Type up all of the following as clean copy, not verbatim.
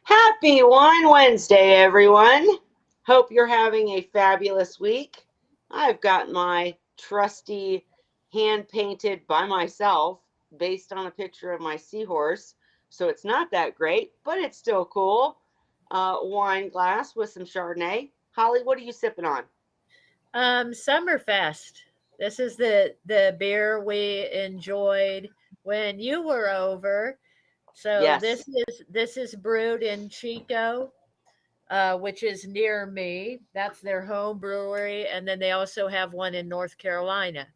Happy Wine Wednesday, everyone. Hope you're having a fabulous week. I've got my trusty hand painted by myself based on a picture of my seahorse. So it's not that great, but it's still cool. Wine glass with some Chardonnay. Holly, what are you sipping on? Summerfest. This is the beer we enjoyed when you were over. So Yes. this is brewed in Chico, which is near me. That's their home brewery, and then they also have one in North Carolina.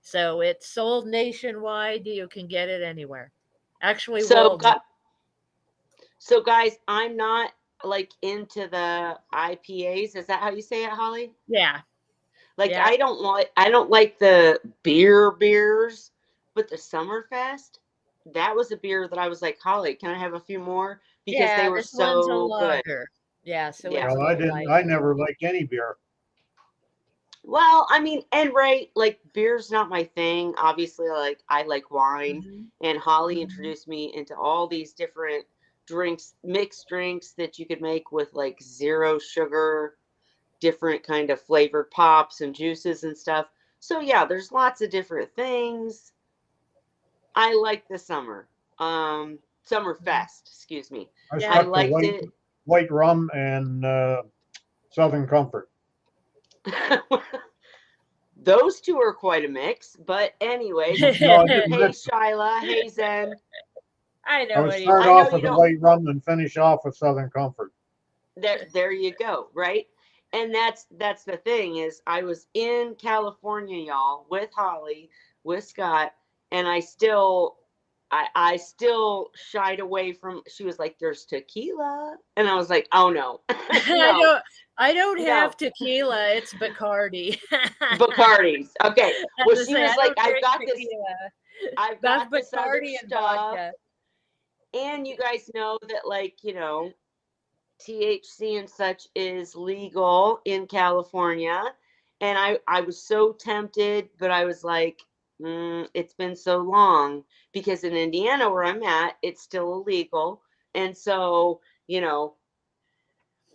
So it's sold nationwide. You can get it anywhere. Actually, So, worldwide. gu- so guys, I'm not like into the IPAs. Is that how you say it, Holly? Yeah, Like yeah, I don't like the beers, but the Summerfest, that was a beer that I was like, Holly, can I have a few more? Because they yeah. were This one's a so good. lager. Yeah, so Yeah. it's Well, more light. I never liked any beer. Well, I mean, and Ray, like beer's not my thing. Obviously, like I like wine, Hmm. and Holly Hmm. introduced me into all these different drinks, mixed drinks that you could make with like zero sugar, different kind of flavored pops and juices and stuff. So yeah, there's lots of different things. I like the summer. Summer fest, excuse me. I Yeah. I stuck to liked it. white rum and Southern Comfort. Those two are quite a mix, but anyways, No, I didn't hey mix them. Shyla, hey Zen. I I know would what he start I know off you with the don't. white rum and finish off with Southern Comfort. There you go, right? And that's the thing is I was in California, y'all, with Holly, with Scott, and I still shied away from. She was like, "There's tequila," and I was like, "Oh no, I no, don't I don't no, have tequila, it's Bacardi. Bacardi's." Okay, As well, I she say, was I like, don't drink tequila. I've That's got this other Bacardi and stuff," vodka. and you guys know that, like, THC and such is legal in California. And I was so tempted, but I was like, it's been so long because in Indiana, where I'm at, it's still illegal. And so, you know,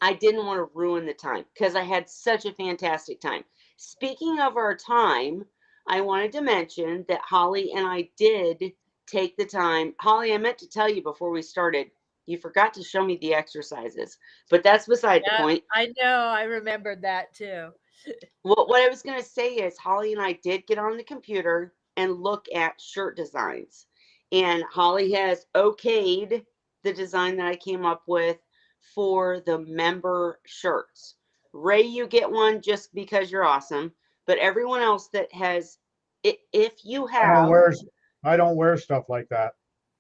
I didn't want to ruin the time because I had such a fantastic time. Speaking of our time, I wanted to mention that Holly and I did take the time. Holly, I meant to tell you before we started, you forgot to show me the exercises, but that's beside the Yeah, point. I know, I remembered that too. What I was going to say is Holly and I did get on the computer and look at shirt designs. And Holly has okayed the design that I came up with for the member shirts. Ray, you get one just because you're awesome. But everyone else that has, if you I don't have, wear I don't wear stuff like that.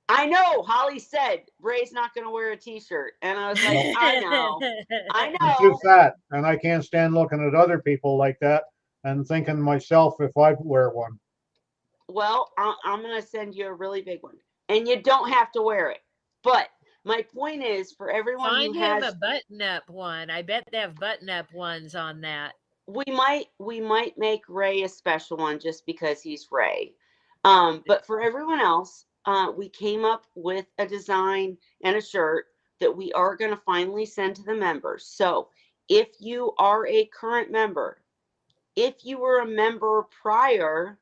I know Holly said Ray's not going to wear a t shirt. And I was like, No, I know. I I'm too know. fat, and I can't stand looking at other people like that and thinking myself if I wear one. Well, I'm going to send you a really big one. And you don't have to wear it. But my point is for everyone who Find him a has, button-up one. I bet they have button-up ones on that. we might make Ray a special one just because he's Ray. But for everyone else, we came up with a design and a shirt that we are going to finally send to the members. So if you are a current member, if you were a member prior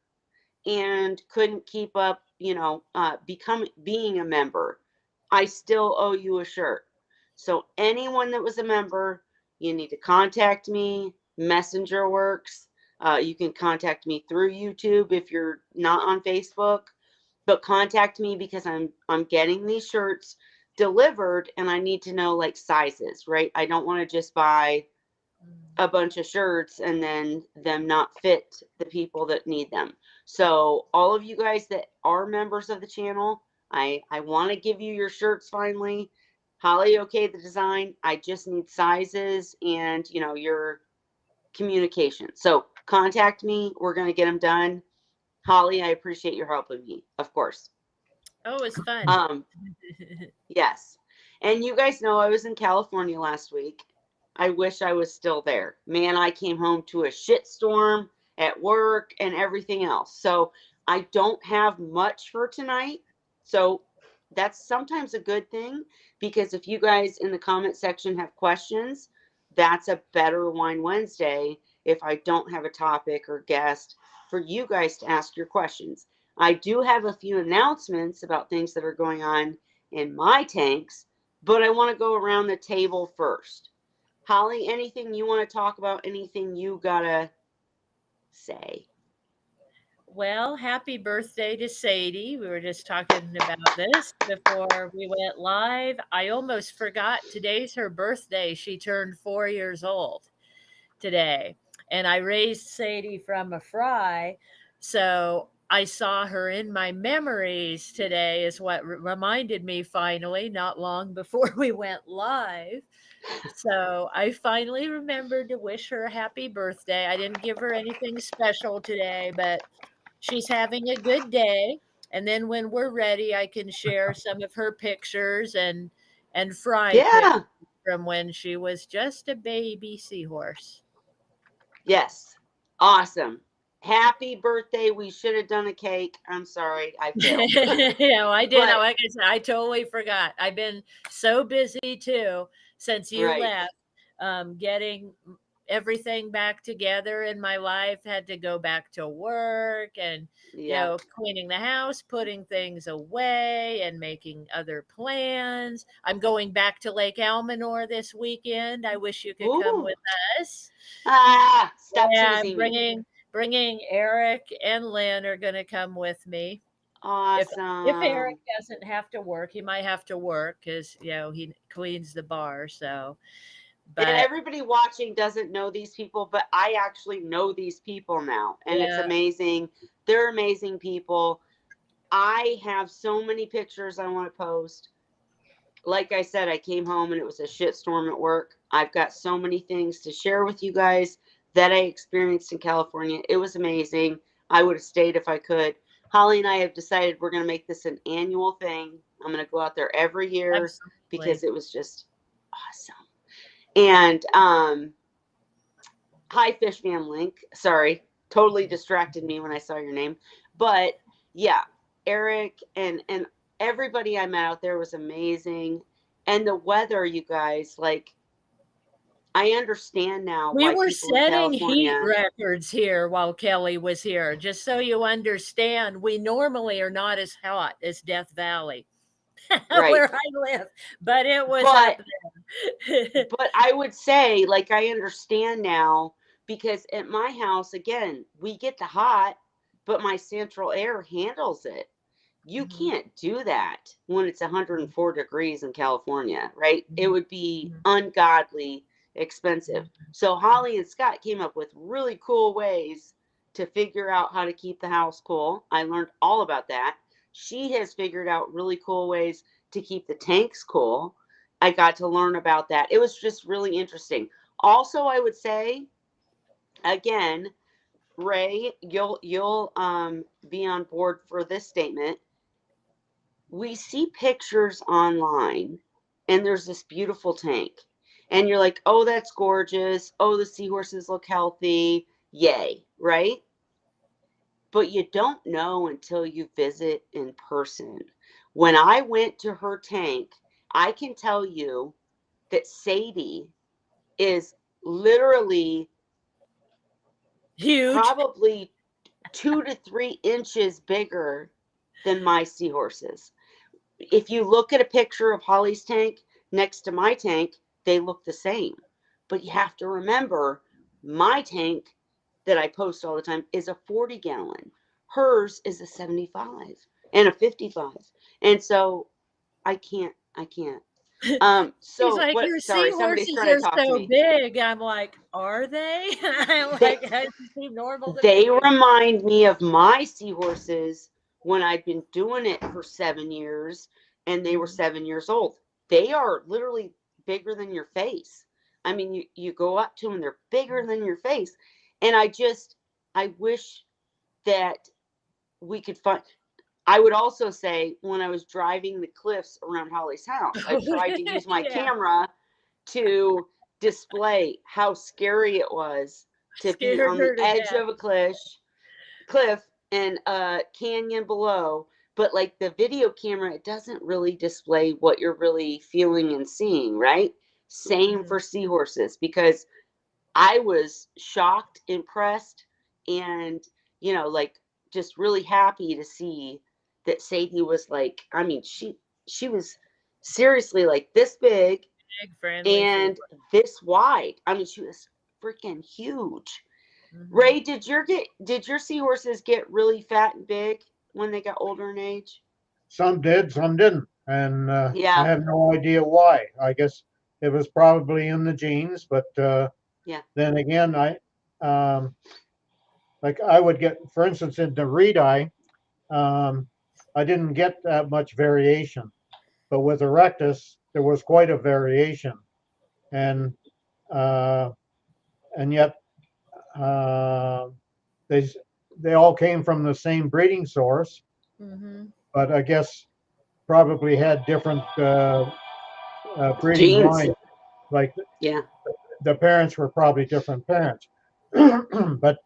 and couldn't keep up, become being a member, I still owe you a shirt. So anyone that was a member, you need to contact me. Messenger works. You can contact me through YouTube if you're not on Facebook, but contact me because I'm getting these shirts delivered and I need to know like sizes, right? I don't want to just buy Mm. a bunch of shirts and then them not fit the people that need them. So all of you guys that are members of the channel, I want to give you your shirts finally. Holly, okay, the design. I just need sizes and your communication. So contact me. We're gonna get them done. Holly, I appreciate your help with me, of course. Oh, it's fun. Um, yes. And you guys know I was in California last week. I wish I was still there. Man, I came home to a shitstorm at work and everything else. So I don't have much for tonight. So That's sometimes a good thing, because if you guys in the comment section have questions, that's a better Wine Wednesday if I don't have a topic or guest for you guys to ask your questions. I do have a few announcements about things that are going on in my tanks, but I want to go around the table first. Holly, anything you want to talk about? Anything you gotta say? Well, happy birthday to Sadie. We were just talking about this before we went live. I almost forgot today's her birthday. She turned 4 years old today. And I raised Sadie from a fry. So I saw her in my memories today, is what reminded me finally, not long before we went live. So I finally remembered to wish her a happy birthday. I didn't give her anything special today, but she's having a good day. And then when we're ready, I can share some of her pictures and fry pictures Yeah. from when she was just a baby seahorse. Yes. Awesome. Happy birthday. We should have done a cake. I'm sorry. I failed. Yeah, I did. But, Like I said, I totally forgot. I've been so busy too since you right. left, getting everything back together in my life. Had to go back to work and, Yeah. cleaning the house, putting things away, and making other plans. I'm going back to Lake Almanor this weekend. I wish you could come Ooh. with us. Stop Yeah, I'm teasing me. bringing Eric and Lynn are going to come with me. If Eric Awesome. doesn't have to work, he might have to work because he cleans the bar. So, And but everybody watching doesn't know these people, but I actually know these people now. And it's yeah, amazing. They're amazing people. I have so many pictures I want to post. Like I said, I came home and it was a shitstorm at work. I've got so many things to share with you guys that I experienced in California. It was amazing. I would have stayed if I could. Holly and I have decided we're going to make this an annual thing. I'm going to go out there every year because absolutely. it was just awesome. And hi, Fish Fam Link. Sorry, totally distracted me when I saw your name. But yeah, Eric and everybody I met out there was amazing. And the weather, you guys, like I understand now We why were people in setting heat California, records here while Kelly was here. Just so you understand, we normally are not as hot as Death Valley, right? where I live, but it was But up there. but I would say, like, I understand now because at my house, again, we get the hot, but my central air handles it. You Mhm, can't do that when it's 104 degrees in California, right? It mhm, would be mhm, ungodly expensive. mhm, So Holly and Scott came up with really cool ways to figure out how to keep the house cool. I learned all about that. She has figured out really cool ways to keep the tanks cool. I got to learn about that. It was just really interesting. Also, I would say again, Ray, you'll be on board for this statement. We see pictures online and there's this beautiful tank and you're like, oh, that's gorgeous, oh, the seahorses look healthy, yay, right? But you don't know until you visit in person. When I went to her tank, I can tell you that Sadie is literally huge. probably 2 to 3 inches bigger than my seahorses. If you look at a picture of Holly's tank next to my tank, they look the same. But you have to remember my tank that I post all the time is a 40 gallon. Hers is a 75 and a 55. And so I can't. He's So like, what, your sorry, somebody's seahorses trying to are talk to so me. big. I'm like, are they? I'm They like, it seem normal to they me. remind me of my seahorses when I'd been doing it for 7 years and they were Mhm. 7 years old. They are literally bigger than your face. I mean, you go up to them, they're bigger than your face. And I wish that we could find. I would also say when I was driving the cliffs around Holly's house, I tried to use my Yeah, camera to display how scary it was to be scared on the her to edge death. of a cliff and a canyon below. but like the video camera, it doesn't really display what you're really feeling and seeing, right? Same Mhm. for seahorses, because I was shocked, impressed, and, like, just really happy to see that Sadie was like, I mean, she was seriously like this big Big friendly and seahorse. this wide. I mean, she was freaking huge. Hmm. Ray, did your seahorses get really fat and big when they got older in age? Some did, some didn't, and I Yeah, have no idea why. I guess it was probably in the genes, but yeah. then again, um, like I would get, for instance, in the reed eye, um, I didn't get that much variation, but with erectus, there was quite a variation, Hmm. and uh, yet uh, they they all came from the same breeding source, Hmm. but I guess probably had different breeding Genes. lines. Like Yeah. the parents were probably different parents. But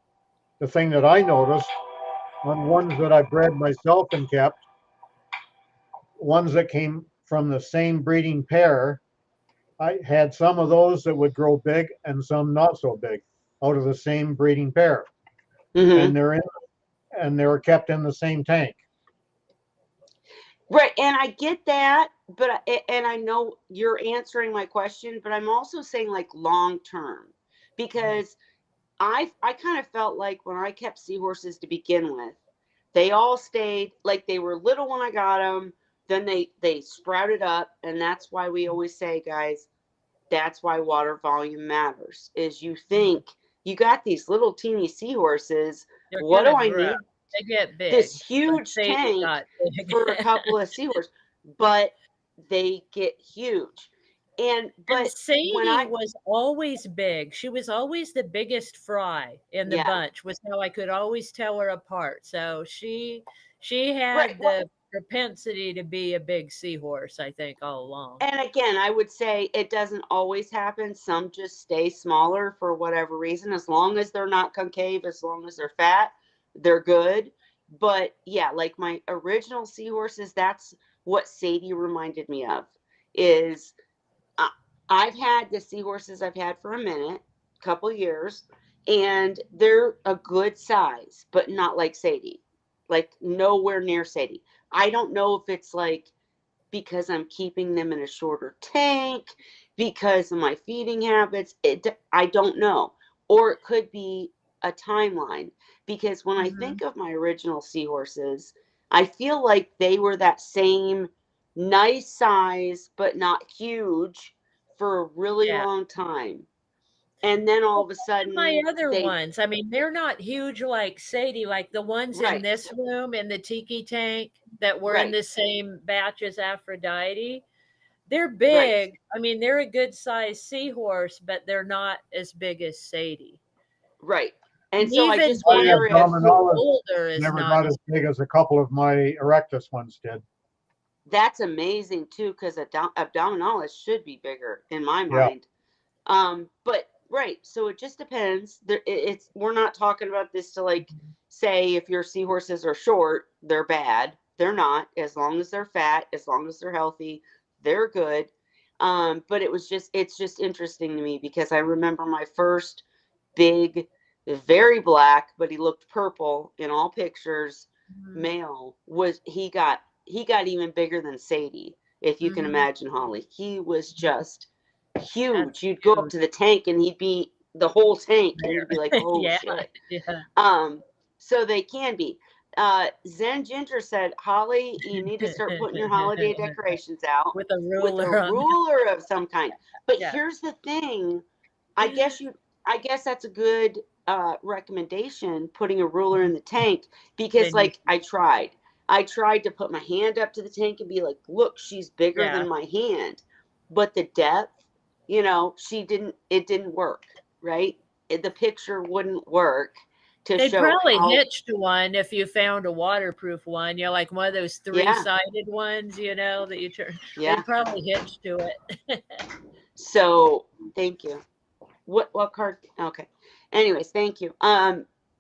the thing that I noticed on ones that I bred myself and kept, ones that came from the same breeding pair, I had some of those that would grow big and some not so big out of the same breeding pair. Hmm. And they were kept in the same tank. Right, and I get that, but and I know you're answering my question, but I'm also saying like long term, Hmm. because I kind of felt like when I kept seahorses to begin with, they all stayed like they were little when I got them. Then they sprouted up, and that's why we always say, guys, that's why water volume matters. Is you think you got these little teeny seahorses. They're What do gonna I grow. need They get big. this Like huge Sadie tank got big. for a couple of seahorses? But they get huge. And And but when Sadie I was always big. She was always the biggest fry in the yeah, bunch, was how I could always tell her apart. So she right. had Well, the propensity to be a big seahorse, I think, all along. and again, I would say it doesn't always happen. Some just stay smaller for whatever reason. As long as they're not concave, as long as they're fat, they're good. But yeah, like my original seahorses, that's what Sadie reminded me of. Is I, I've had the seahorses I've had for a minute, couple years, and they're a good size, but not like Sadie, like nowhere near Sadie. I don't know if it's like because I'm keeping them in a shorter tank, because of my feeding habits. I don't know. Or it could be a timeline, because when I Hmm. think of my original seahorses, I feel like they were that same nice size, but not huge for a really Yeah. long time. And then all Well, of a my sudden, other ones, I mean, they're not huge like Sadie, like the ones in right, this room in the tiki tank that were in right, the same batch as Aphrodite. They're right, big. I mean, they're a good sized seahorse, but they're not as big as Sadie. right. And And so I even just Oh yeah, wonder Big, if who's Dominalis older, is never not got as as big as a couple of my erectus ones did. that's amazing too, because abdominalis should be bigger in my Yeah. mind. But right, so it just depends. It's we're not talking about this to like say if your seahorses are short, they're bad. They're not. As long as they're fat, as long as they're healthy, they're good. But it's just interesting to me because I remember my first big, very black, but he looked purple in all pictures. Mhm. Male was he got even bigger than Sadie, if you can Mhm. imagine Holly. He was just huge. That's You'd go up huge. to the tank and he'd be the whole tank and you'd be like, There. oh Yeah, shit. yeah. Um, so they can be. Zen Ginger said, Holly, you need to start putting your holiday decorations out With a with a ruler on them. ruler of some kind. But Yeah. here's the thing. I guess you I guess that's a good recommendation, putting a ruler in the tank, because Then you like I tried to put my hand up to the tank and be like, look, she's bigger yeah. than my hand. But the depth, it didn't work, right? The picture wouldn't work to They'd show probably how, hitch to one if you found a waterproof one, like one of those yeah, three-sided ones, that you turn. yeah. They'd probably hitch to it. So thank you. What card? Okay. Anyways, thank you.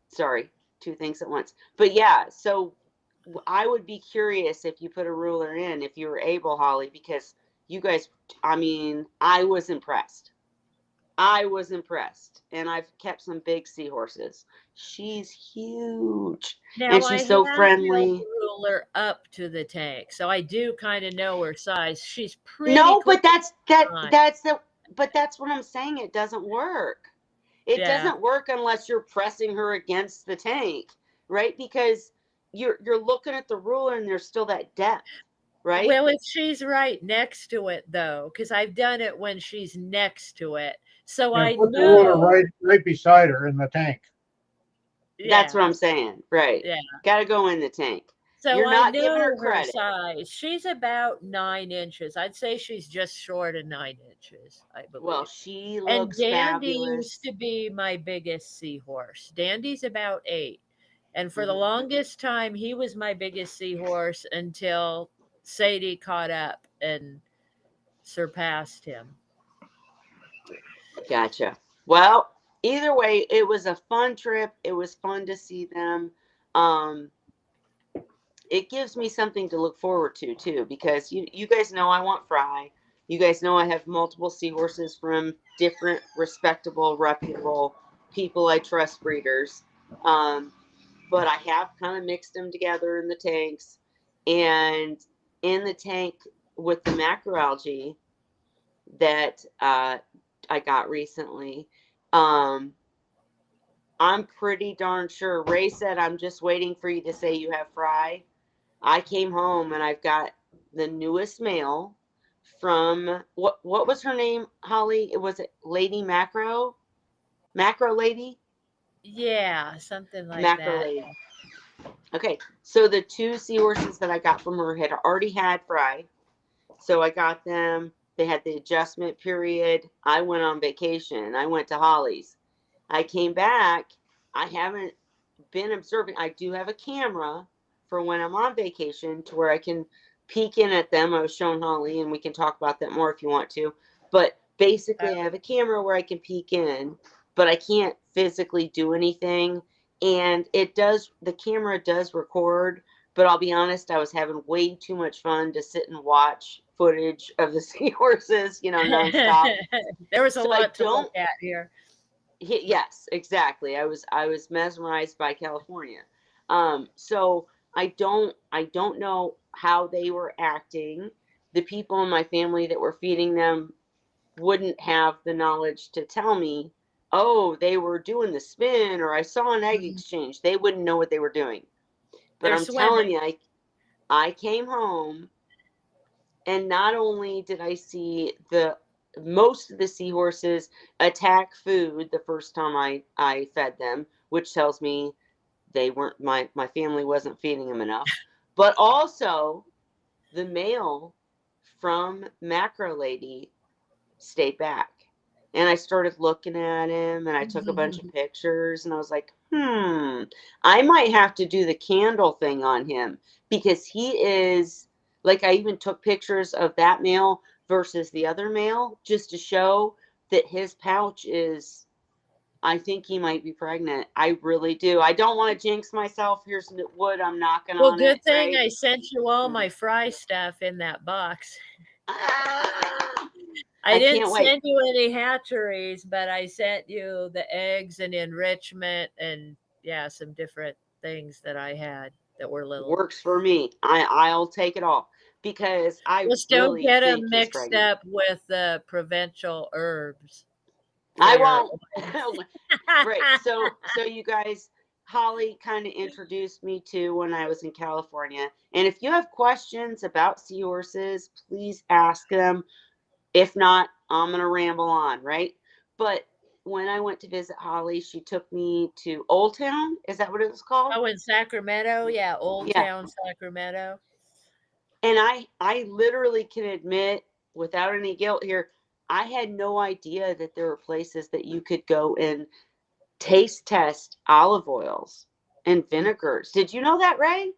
Sorry, two things at once. But yeah, so I would be curious if you put a ruler in, if you were able, Holly, because you guys, I mean, I was impressed. I was impressed. And I've kept some big seahorses. She's huge Now and I she's so have held the friendly. ruler up to the tank, so I do kind of know her size. She's pretty No, close but that's to that mine. that's the but that's what I'm saying. It doesn't work. It Yeah. doesn't work unless you're pressing her against the tank, right? Because you're looking at the ruler and there's still that depth, right? Well, if she's right next to it, though, because I've done it when she's next to it, so And I put the ruler know. right beside her in the tank. That's what Yeah, I'm saying. Right. yeah. Got to go in the tank. So You're I not giving her know her credit. size. She's about 9 inches. I'd say she's just short of 9 inches, I Well, believe. she And looks Dandy used fabulous. to be my biggest seahorse. Dandy's about 8. And for the Hmm. longest time, he was my biggest seahorse until Sadie caught up and surpassed him. Gotcha. Well, either way, it was a fun trip. It was fun to see them. Um, it gives me something to look forward to too, because you guys know I want Fry. You guys know I have multiple seahorses from different respectable, reputable people I trust breeders. Um, but I have kind of mixed them together in the tanks, and in the tank with the macroalgae that I got recently. Um, I'm pretty darn sure. Ray said, I'm just waiting for you to say you have Fry. I came home and I've got the newest male from what was her name, Holly? It was it Lady Macro? Macro Lady? Yeah, something like Macro that. Lady. Okay. So the two seahorses that I got from her had already had Fry. So I got them. They had the adjustment period. I went on vacation. I went to Holly's. I came back. I haven't been observing. I do have a camera for when I'm on vacation to where I can peek in at them. I was showing Holly, and we can talk about that more if you want to. But basically, I have a camera where I can peek in, but I can't physically do anything. And the camera does record, but I'll be honest, I was having way too much fun to sit and watch footage of the seahorses, nonstop. There was a So I lot to look don't at here. Yes, exactly. I was mesmerized by California. So I don't know how they were acting. The people in my family that were feeding them wouldn't have the knowledge to tell me, oh, they were doing the spin or I saw an egg Mhm. exchange. They wouldn't know what they were doing. But They're I'm telling swimming. you, I came home and not only did I see the most of the seahorses attack food the first time I fed them, which tells me they weren't my family wasn't feeding them enough, but also the male from Macro Lady stayed back. And I started looking at him and I took a bunch of pictures and I was like, I might have to do the candle thing on him because he is like, I even took pictures of that male versus the other male just to show that his pouch is, I think he might be pregnant. I really do. I don't want to jinx myself. Here's wood. I'm knocking Well, on it, good thing right? I sent you all Mhm. my fry stuff in that box. Ah, I I didn't can't wait. send you any hatcheries, but I sent you the eggs and enrichment and yeah, some different things that I had that were little. Works for me. I'll take it all because I Just don't really get them think he's mixed pregnant. up with the provincial herbs for I your won't. Right. So you guys, Holly kind of introduced me to when I was in California. And if you have questions about seahorses, please ask them. If not, I'm gonna ramble on, right? But when I went to visit Holly, she took me to Old Town. Is that what it was called? Oh, in Sacramento, yeah, Old Yeah. Town Sacramento. And I literally can admit without any guilt here, I had no idea that there were places that you could go and taste test olive oils and vinegars. Did you know that, Ray?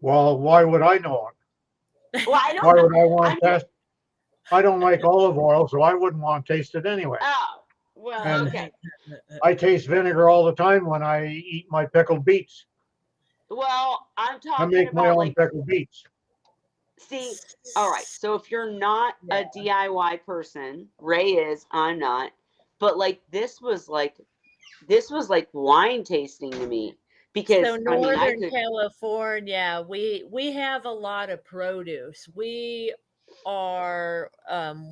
Well, why would I know it? Well, I Why don't know. would I want I'm to just test? I don't like olive oil, so I wouldn't want to taste it anyway. oh well, And okay. I taste vinegar all the time when I eat my pickled beets. Well, I'm I talking make my about own like, pickled beets. see, all right. So if you're not a Yeah. DIY person, Ray is, I'm not. But like this was like wine tasting to me So because I mean I Northern could. California, we have a lot of produce. We are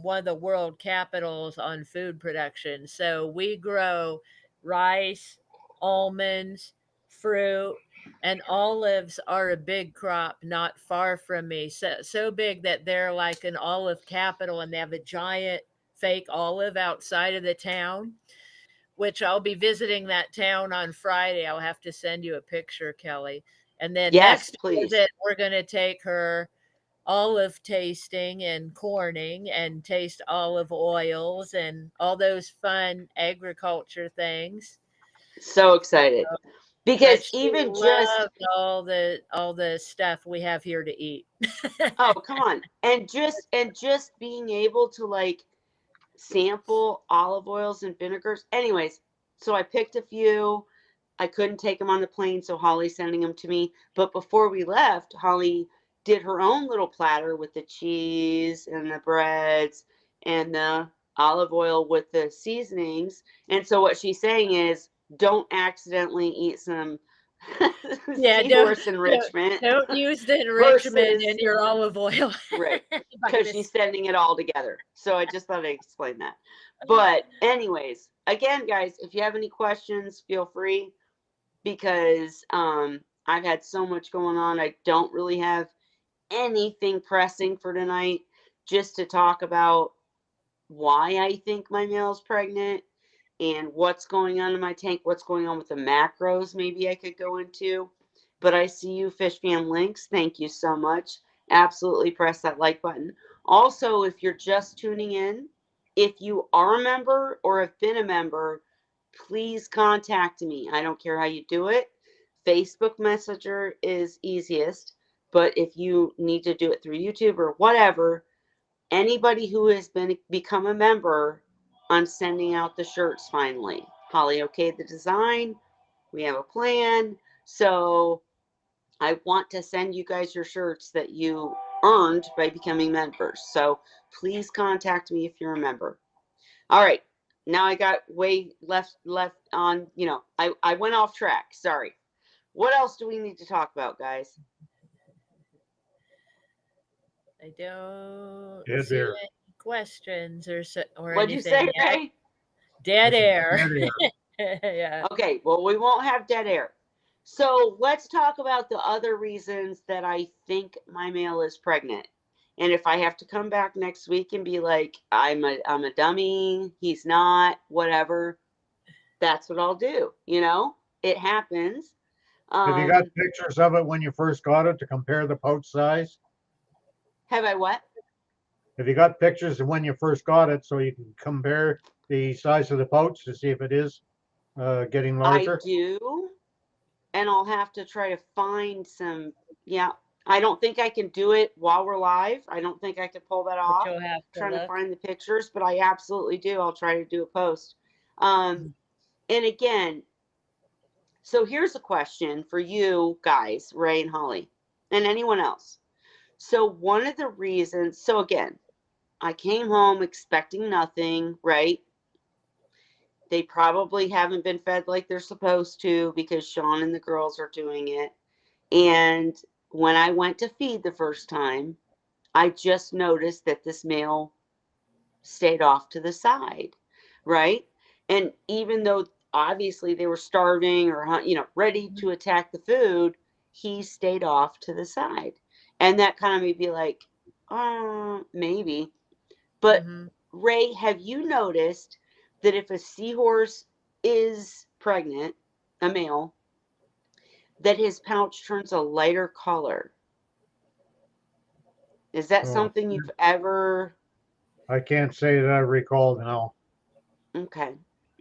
one of the world capitals on food production. So we grow rice, almonds, fruit, and olives are a big crop not far from me. So big that they're like an olive capital, and they have a giant fake olive outside of the town, which I'll be visiting that town on Friday. I'll have to send you a picture, Kelly. And then Yes, next please. visit, we're going to take her olive tasting and corning and taste olive oils and all those fun agriculture things. So excited. But Because she even just, loved all the stuff we have here to eat. oh, come on. And just being able to like sample olive oils and vinegars. Anyways, so I picked a few. I couldn't take them on the plane, so Holly's sending them to me. But before we left, Holly did her own little platter with the cheese and the breads and the olive oil with the seasonings. And so what she's saying is, don't accidentally eat some Yeah, seahorse don't, enrichment don't use the enrichment in versus your olive oil right, by because she's mistake. sending it all together. So I just thought I'd explain that. But anyways, again, guys, if you have any questions, feel free because I've had so much going on. I don't really have anything pressing for tonight. Just to talk about why I think my male's pregnant and what's going on in my tank, what's going on with the macros, maybe I could go into. But I see you, Fish Fam Links. Thank you so much. Absolutely press that like button. Also, if you're just tuning in, if you are a member or have been a member, please contact me. I don't care how you do it. Facebook Messenger is easiest, but if you need to do it through YouTube or whatever, anybody who has been become a member, I'm sending out the shirts finally. Holly okayed the design. We have a plan. So I want to send you guys your shirts that you earned by becoming members. So please contact me if you're a member. All right. Now I got way left on, I went off track. Sorry. What else do we need to talk about, guys? I don't Dead see air. any questions or What'd you anything say, yet. Ray? Dead I said air. dead air. Yeah. Okay, well, we won't have dead air. So let's talk about the other reasons that I think my male is pregnant. And if I have to come back next week and be like, I'm a dummy, he's not, whatever, that's what I'll do. It happens. Have you got Um, pictures of it when you first got it to compare the pouch size? have I what? Have you got pictures of when you first got it so you can compare the size of the pouch to see if it is getting I larger? do, and I'll have to try to find some. Yeah, I don't think I can do it while we're live. I don't think I could pull that But off. you'll have to Trying to look. find the pictures, but I absolutely do. I'll try to do a post. Um, and again, so here's a question for you guys, Ray and Holly, and anyone else. So one of the reasons, so again, I came home expecting nothing, right? They probably haven't been fed like they're supposed to because Sean and the girls are doing it. And when I went to feed the first time, I just noticed that this male stayed off to the side, right? And even though obviously they were starving or ready to attack the food, he stayed off to the side. And that kind of made me like, maybe. But Mm-hmm. Ray, have you noticed that if a seahorse is pregnant, a male, that his pouch turns a lighter color? Is that Oh, something you've ever? I can't say that I recall now. Okay,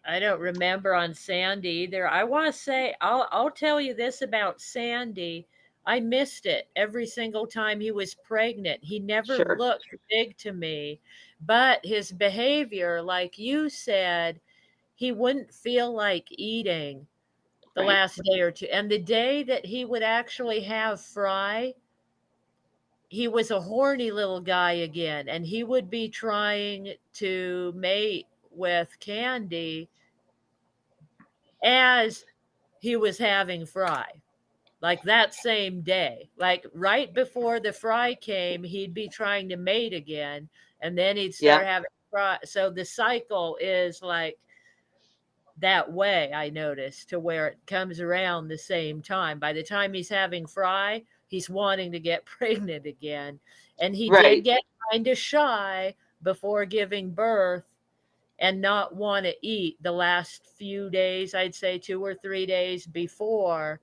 I don't remember on Sandy either. I want to say I'll tell you this about Sandy. I missed it every single time he was pregnant. He never sure. looked big to me, but his behavior, like you said, he wouldn't feel like eating. the Right. last day or two. And the day that he would actually have Fry, he was a horny little guy again, and he would be trying to mate with Candy as he was having Fry. Like that same day, like right before the Fry came, he'd be trying to mate again, and then he'd start Yep. having Fry. So the cycle is like that way, I noticed, to where it comes around the same time. By the time he's having Fry, he's wanting to get pregnant again. And he did Right. get kind of shy before giving birth and not want to eat the last few days, I'd say 2 or 3 days before.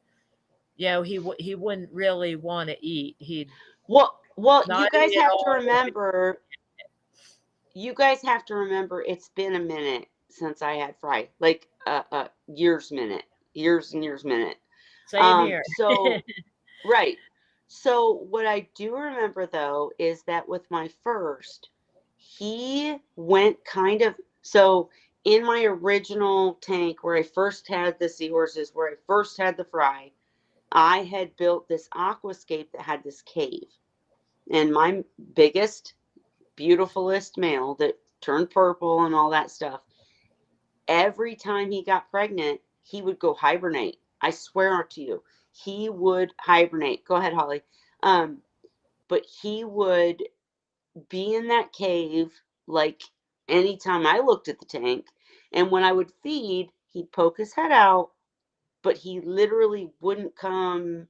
He wouldn't really want to eat. He'd Well, you not guys eat at have to all. remember. You guys have to remember. It's been a minute since I had Fry. Like years and years minute. Same here. So right. So what I do remember though is that with my first, he went kind of so in my original tank where I first had the seahorses, where I first had the Fry, I had built this aquascape that had this cave. And my biggest, beautifulest male that turned purple and all that stuff, every time he got pregnant, he would go hibernate. I swear to you, he would hibernate. Go ahead, Holly. Um, but he would be in that cave like anytime I looked at the tank. And when I would feed, he'd poke his head out, but he literally wouldn't come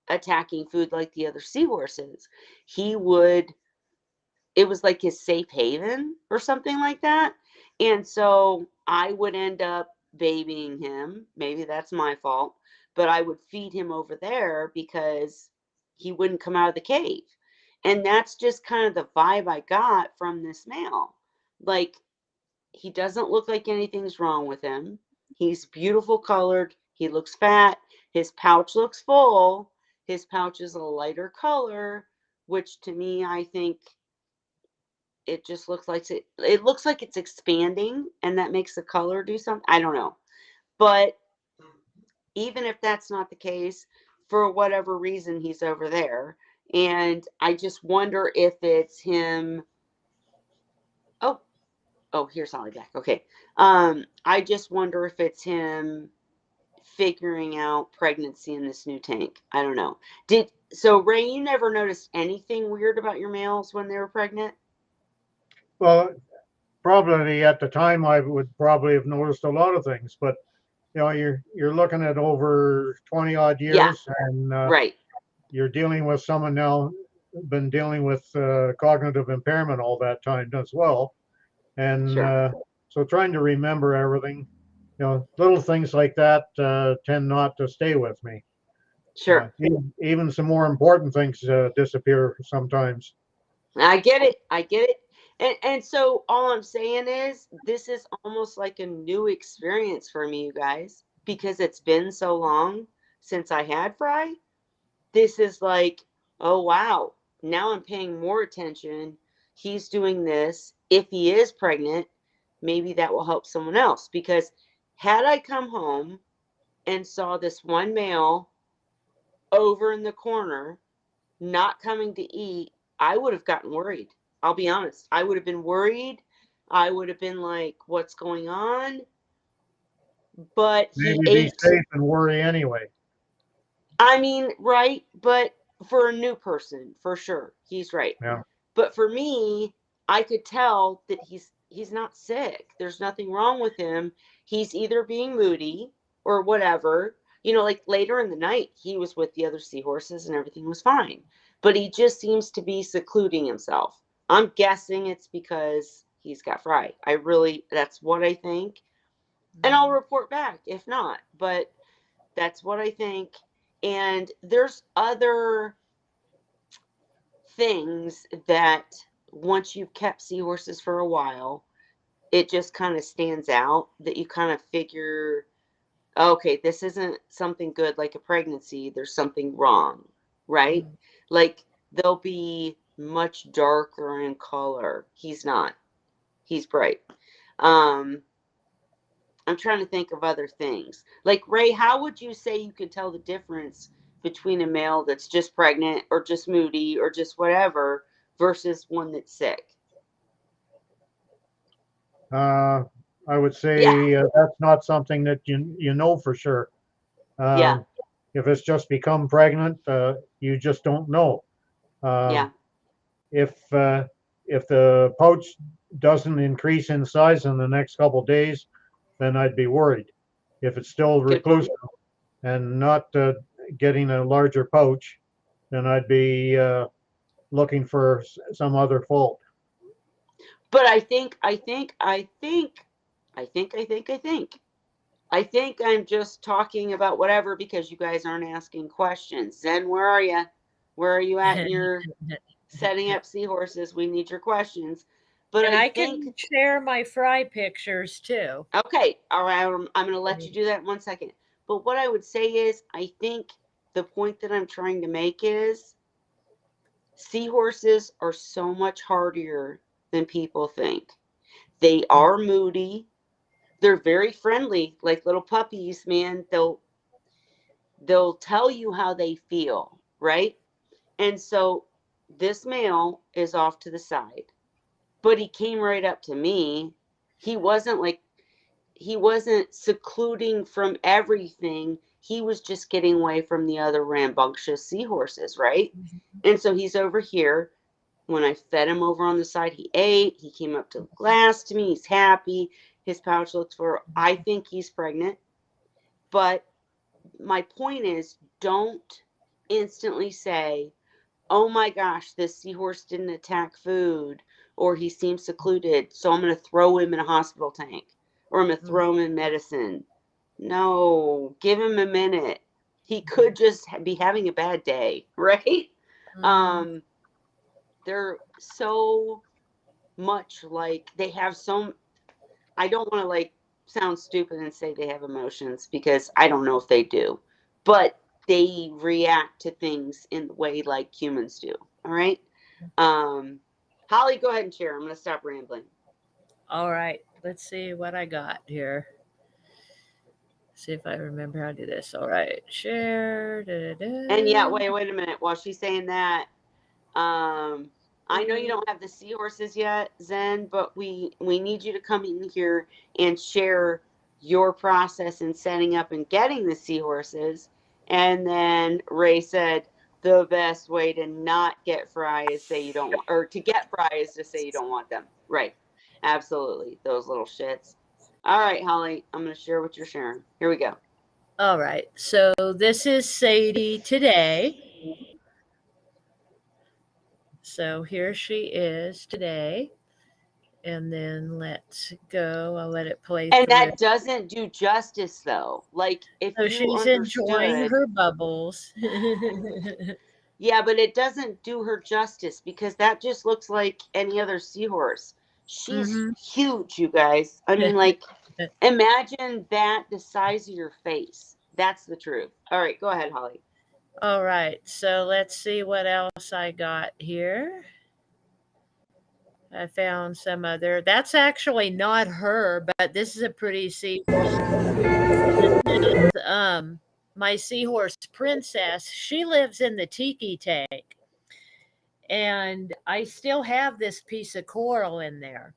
attacking food like the other seahorses. He would, it was like his safe haven or something like that. And so I would end up babying him. Maybe that's my fault, but I would feed him over there because he wouldn't come out of the cave. And that's just kind of the vibe I got from this male. Like, he doesn't look like anything's wrong with him. He's beautiful colored. He looks fat. His pouch looks full. His pouch is a lighter color, which to me, I think it just it looks like it's expanding and that makes the color do something. I don't know. But even if that's not the case, for whatever reason, he's over there. And I just wonder if it's him. Oh, oh, here's Holly back. Okay. I just wonder if it's him figuring out pregnancy in this new tank. I don't know. Ray, you never noticed anything weird about your males when they were pregnant? Well, probably at the time I would probably have noticed a lot of things, but you're looking at over 20 odd Yeah, years, and right. you're dealing with someone now been dealing with cognitive impairment all that time as well, and Sure. so trying to remember everything, little things like that tend not to stay with me. Sure. Even some more important things disappear sometimes. I get it. I get it. And so all I'm saying is this is almost like a new experience for me, you guys, because it's been so long since I had Fry. This is like, oh wow, now I'm paying more attention. He's doing this. If he is pregnant, maybe that will help someone else. Because had I come home and saw this one male over in the corner not coming to eat, I would have gotten worried. I'll be honest. I would have been worried. I would have been like, what's going on? But he Maybe be ate. safe and worry anyway. I mean, right? But for a new person, for sure, he's right. Yeah. But for me, I could tell that he's not sick. There's nothing wrong with him. He's either being moody or whatever. Like later in the night, he was with the other seahorses and everything was fine. But he just seems to be secluding himself. I'm guessing it's because he's got Fry. That's what I think. And I'll Mhm. report back if not. But that's what I think. And there's other things that once you've kept seahorses for a while, it just kind of stands out that you kind of figure, okay, this isn't something good like a pregnancy. There's something wrong, right? Mhm. Like they'll be much darker in color. He's not. He's bright. Um, I'm trying to think of other things. Like Ray, how would you say you could tell the difference between a male that's just pregnant or just moody or just whatever versus one that's sick? Uh, I would Yeah, say that's not something that you know for sure. yeah, Um, if it's just become pregnant, you just don't know. Um, yeah. if if the pouch doesn't increase in size in the next couple of days, then I'd be worried. If it's still Good reclusive point. and not getting a larger pouch, then I'd be looking for some other fault. But I think I'm just talking about whatever because you guys aren't asking questions. Zen, where are you? Where are you at in your setting up seahorses? We need your questions. But And I I think, can share my fry pictures too. okay, all right, I'm going to let you do that in 1 second. But what I would say is, I think the point that I'm trying to make is seahorses are so much harder than people think. They are moody. They're very friendly, like little puppies, man. They'll tell you how they feel, right? And so this male is off to the side, but he came right up to me. He wasn't like, he wasn't secluding from everything. He was just getting away from the other rambunctious seahorses, right? And so he's over here. When I fed him over on the side, he ate. He came up to the glass to me. He's happy. His pouch looks for, I think he's pregnant. But my point is, don't instantly say, oh my gosh, this seahorse didn't attack food, or he seems secluded, so I'm going to throw him in a hospital tank, or I'm going to throw him in medicine. No, give him a minute. He could just be having a bad day, right? Mhm. Um, they're so much like they have so. I don't want to like sound stupid and say they have emotions because I don't know if they do, but they react to things in the way like humans do. All right. Um, Holly, go ahead and share. I'm going to stop rambling. All right, let's see what I got here. See if I remember how to do this. All right, share. And yeah, Da-da-da. wait a minute. While she's saying that, um, I know you don't have the seahorses yet, Zen, but we need you to come in here and share your process in setting up and getting the seahorses. And then Ray said the best way to not get fry is say you don't want, or to get fry is to say you don't want them. Right. Absolutely. Those little shits. All right, Holly, I'm going to share what you're sharing. Here we go. All right, so this is Sadie today. So here she is today. And then let's go. I'll let it play And through. that doesn't do justice though. Like if So you she's enjoying understood, her bubbles. yeah, but it doesn't do her justice because that just looks like any other seahorse. She's Hmm. huge, you guys. I mean, like, imagine that the size of your face. That's the truth. All right, go ahead, Holly. All right, so let's see what else I got here. I found some other. That's actually not her, but this is a pretty seahorse. This is my seahorse princess. She lives in the tiki tank, and I still have this piece of coral in there.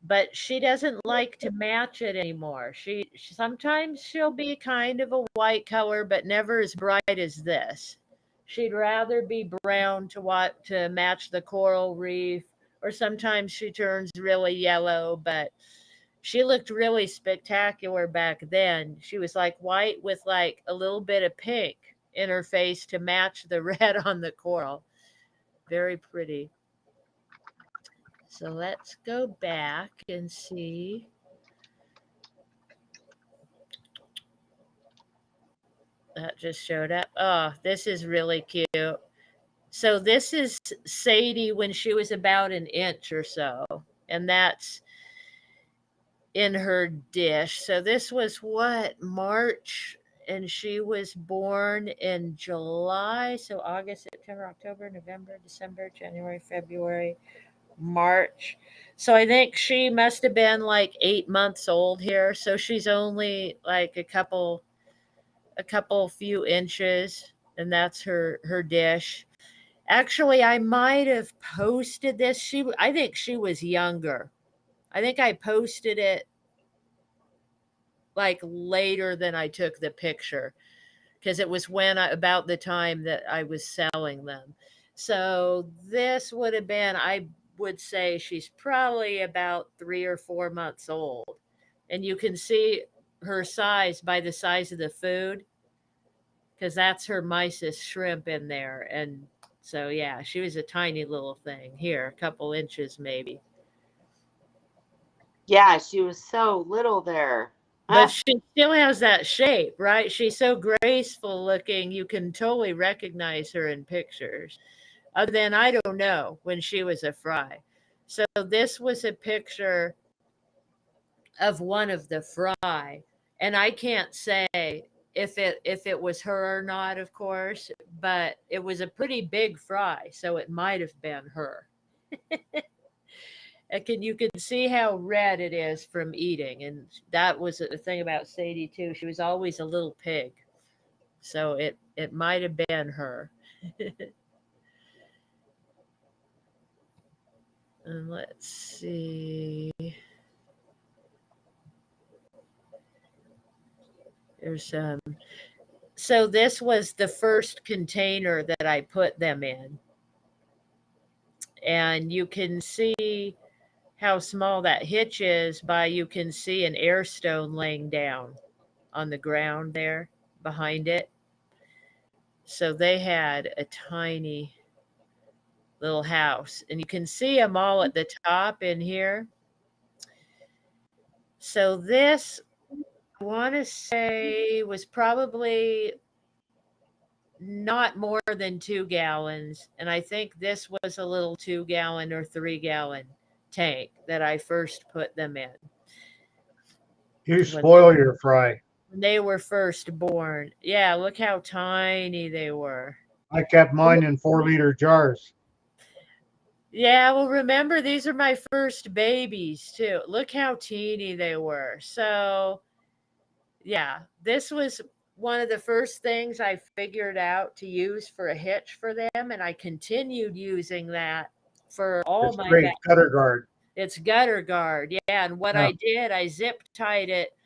But she doesn't like to match it anymore. Sometimes she'll be kind of a white color, but never as bright as this. She'd rather be brown to match the coral reef, or sometimes she turns really yellow. But she looked really spectacular back then. She was like white with like a little bit of pink in her face to match the red on the coral. Very pretty. So let's go back and see. That just showed up. Oh, this is really cute. So this is Sadie when she was about an inch or so, and that's in her dish. So this was what, March, and she was born in July. So August, September, October, November, December, January, February, March. So I think she must have been like 8 months old here. So she's only like a couple few inches, and that's her dish. Actually, I might have posted this. I think she was younger. I think I posted it like later than I took the picture because it was about the time that I was selling them. So this would have been, I would say she's probably about 3 or 4 months old. And you can see her size by the size of the food because that's her mysis shrimp in there. And so, yeah, she was a tiny little thing. Here, a couple inches maybe. Yeah, she was so little there. But Ah, she still has that shape, right? She's so graceful looking, you can totally recognize her in pictures. Other than, I don't know, when she was a fry. So this was a picture of one of the fry, and I can't say if it was her or not, of course, but it was a pretty big fry, so it might have been her. And you can see how red it is from eating, and that was the thing about Sadie too. She was always a little pig, so it might have been her. And let's see. There's So this was the first container that I put them in, and you can see how small that hitch is by you can see an air stone laying down on the ground there behind it. So they had a tiny little house, and you can see them all at the top in here. So this, I want to say, was probably not more than 2 gallons. And I think this was a little 2 gallon or 3 gallon tank that I first put them in You when spoil your fry. they were first born. Yeah, look how tiny they were. I kept mine in 4 liter jars. Yeah, well, remember, these are my first babies too. Look how teeny they were. So, yeah, this was one of the first things I figured out to use for a hitch for them, and I continued using that for all It's my great gutter guard. It's gutter guard. Yeah, and what Yeah. I did, I zip tied it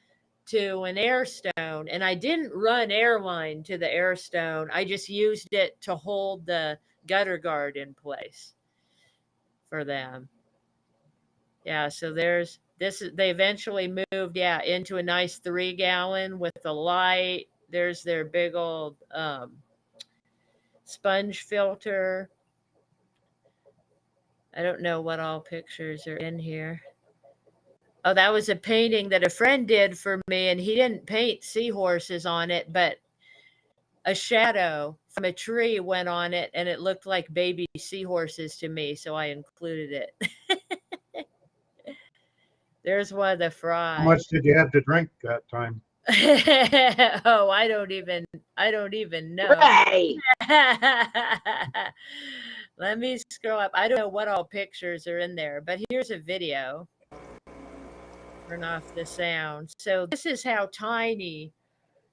to an air stone, and I didn't run airline to the air stone. I just used it to hold the gutter guard in place for them. Yeah, so there's this they eventually moved, yeah, into a nice 3 gallon with the light. There's their big old sponge filter. I don't know what all pictures are in here. Oh, that was a painting that a friend did for me, and he didn't paint seahorses on it, but a shadow from a tree went on it, and it looked like baby seahorses to me, so I included it. There's one of the How fry. much did you have to drink that time? Oh, I don't even know. Ray. Let me scroll up. I don't know what all pictures are in there, but here's a video. Turn off the sound. So this is how tiny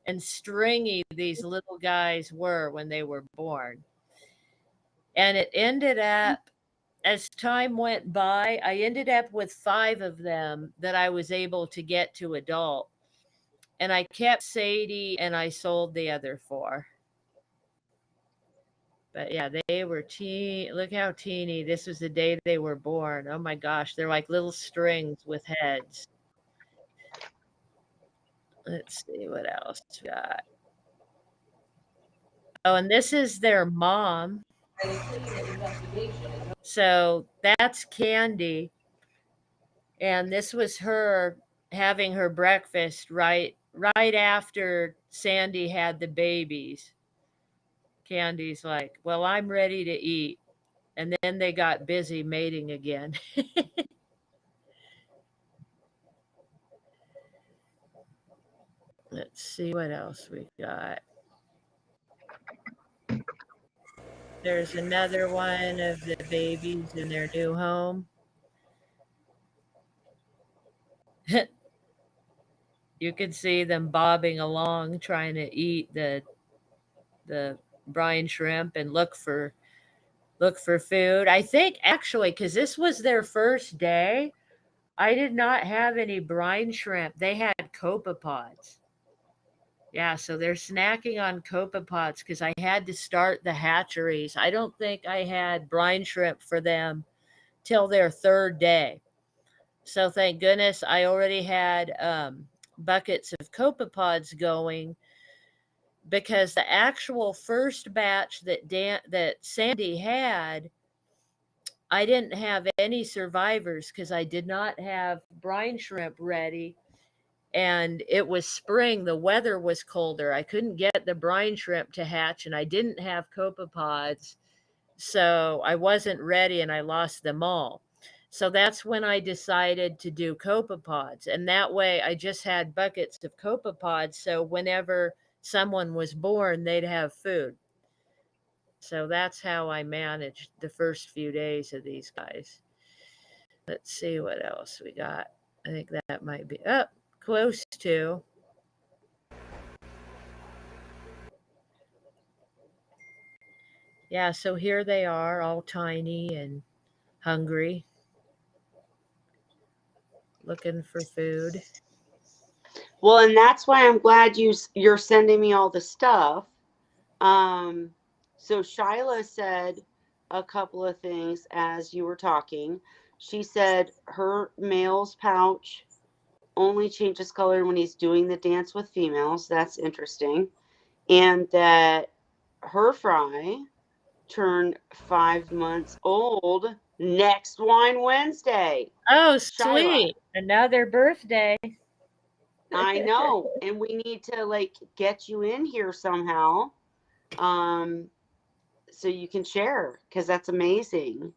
and stringy these little guys were when they were born. And it ended up, as time went by, I ended up with 5 of them that I was able to get to adult. And I kept Sadie and I sold the other 4. But yeah, they were look how teeny. This was the day they were born. Oh my gosh, they're like little strings with heads. Let's see what else we got. Oh, and this is their mom. So that's Candy, and this was her having her breakfast right after Sandy had the babies. Candy's like, "Well, I'm ready to eat." And then they got busy mating again. Let's see what else we got. There's another one of the babies in their new home. You can see them bobbing along trying to eat the brine shrimp and look for food. I think actually cuz this was their first day, I did not have any brine shrimp. They had copepods. Yeah, so they're snacking on copepods because I had to start the hatcheries. I don't think I had brine shrimp for them till their third day. So thank goodness I already had buckets of copepods going because the actual first batch that Sandy had, I didn't have any survivors because I did not have brine shrimp ready. And it was spring. The weather was colder. I couldn't get the brine shrimp to hatch, and I didn't have copepods. So I wasn't ready and I lost them all. So that's when I decided to do copepods. And that way I just had buckets of copepods. So whenever someone was born, they'd have food. So that's how I managed the first few days of these guys. Let's see what else we got. I think that might be up close to. Yeah, so here they are, all tiny and hungry, looking for food. Well, and that's why I'm glad you're sending me all the stuff. Um, so Shyla said a couple of things as you were talking. She said her male's pouch only changes color when he's doing the dance with females. That's interesting. And that her fry turned 5 months old next Wine Wednesday. Oh, Shyla, sweet. Another birthday. I know. And we need to like get you in here somehow. Um, so you can share because that's amazing.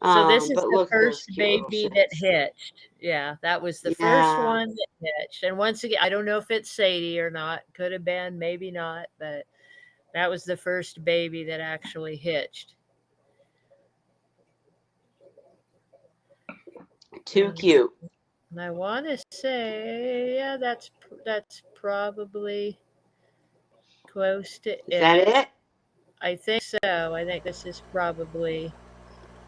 So this is But the look at those first cute little baby that shits. hitched. Yeah, that was the first Yeah. one that hitched. And once again, I don't know if it's Sadie or not. Could have been, maybe not, but that was the first baby that actually hitched. Too And, cute. and I want to say, yeah, that's probably close to Is that it. it? I think so. I think this is probably.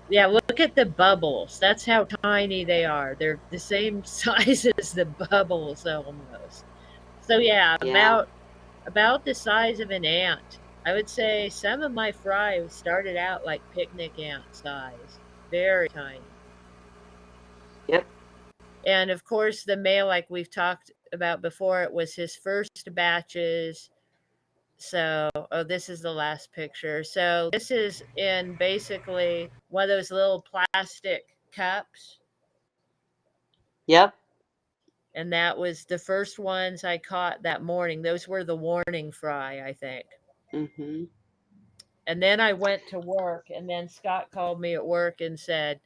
Yeah, look at the bubbles. That's how tiny they are. They're the same size as the bubbles almost. So yeah, Yeah. about the size of an ant. I would say some of my fry started out like picnic ant size, very tiny. Yep. And of course, the male, like we've talked about before, it was his first batches. So, oh, this is the last picture. So, this is in basically one of those little plastic cups. Yep. And that was the first ones I caught that morning. Those were the warning fry, I think. Mm-hmm. And then I went to work, and then Scott called me at work and said,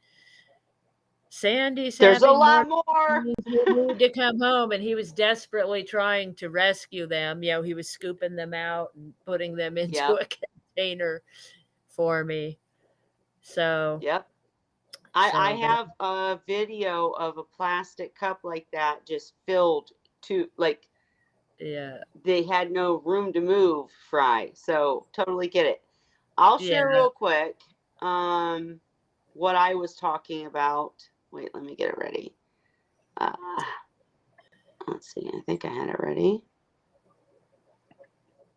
Sandy's There's a having more lot more. babies. You need to come home. And he was desperately trying to rescue them. You know, he was scooping them out and putting them into Yep. a container for me. So, Yep. I so that, have a video of a plastic cup like that just filled to like yeah, they had no room to move fry. So totally get it. I'll share yeah. real quick um what I was talking about. Wait, let me get it ready. Uh let's see. I think I had it ready.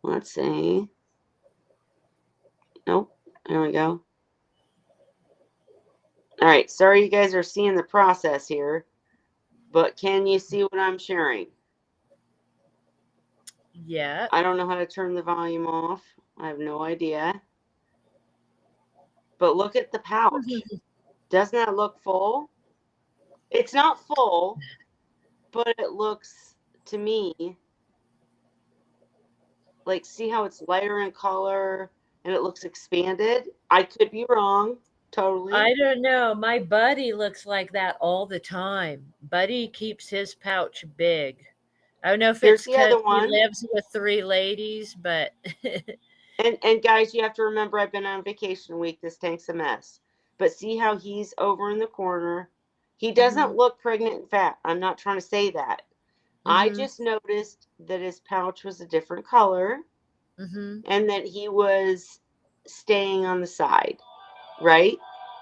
Let's see. Nope. There we go. All right. Sorry you guys are seeing the process here, but can you see what I'm sharing? Yeah. I don't know how to turn the volume off. I have no idea. But look at the pouch. Doesn't that look full? It's not full, but it looks to me like see how it's lighter in color and it looks expanded. I could be wrong, totally. I don't know. My buddy looks like that all the time. Buddy keeps his pouch big. I don't know if Here's it's the because other he one. lives with three ladies, but And guys, you have to remember I've been on vacation week. This tank's a mess. But see how he's over in the corner. He Mhm. doesn't look pregnant and fat. I'm not trying to say that. I Mhm. just noticed that his pouch was a different color Mhm. and that he was staying on the side, right?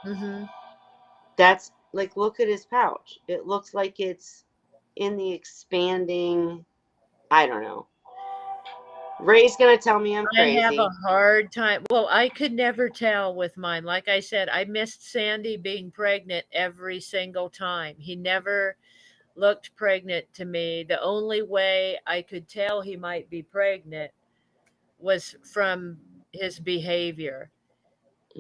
Mhm. That's like, look at his pouch. It looks like it's in the expanding. I don't know. Ray's going to tell me I'm I have a crazy. hard time. Well, I could never tell with mine. Like I said, I missed Sandy being pregnant every single time. He never looked pregnant to me. The only way I could tell he might be pregnant was from his behavior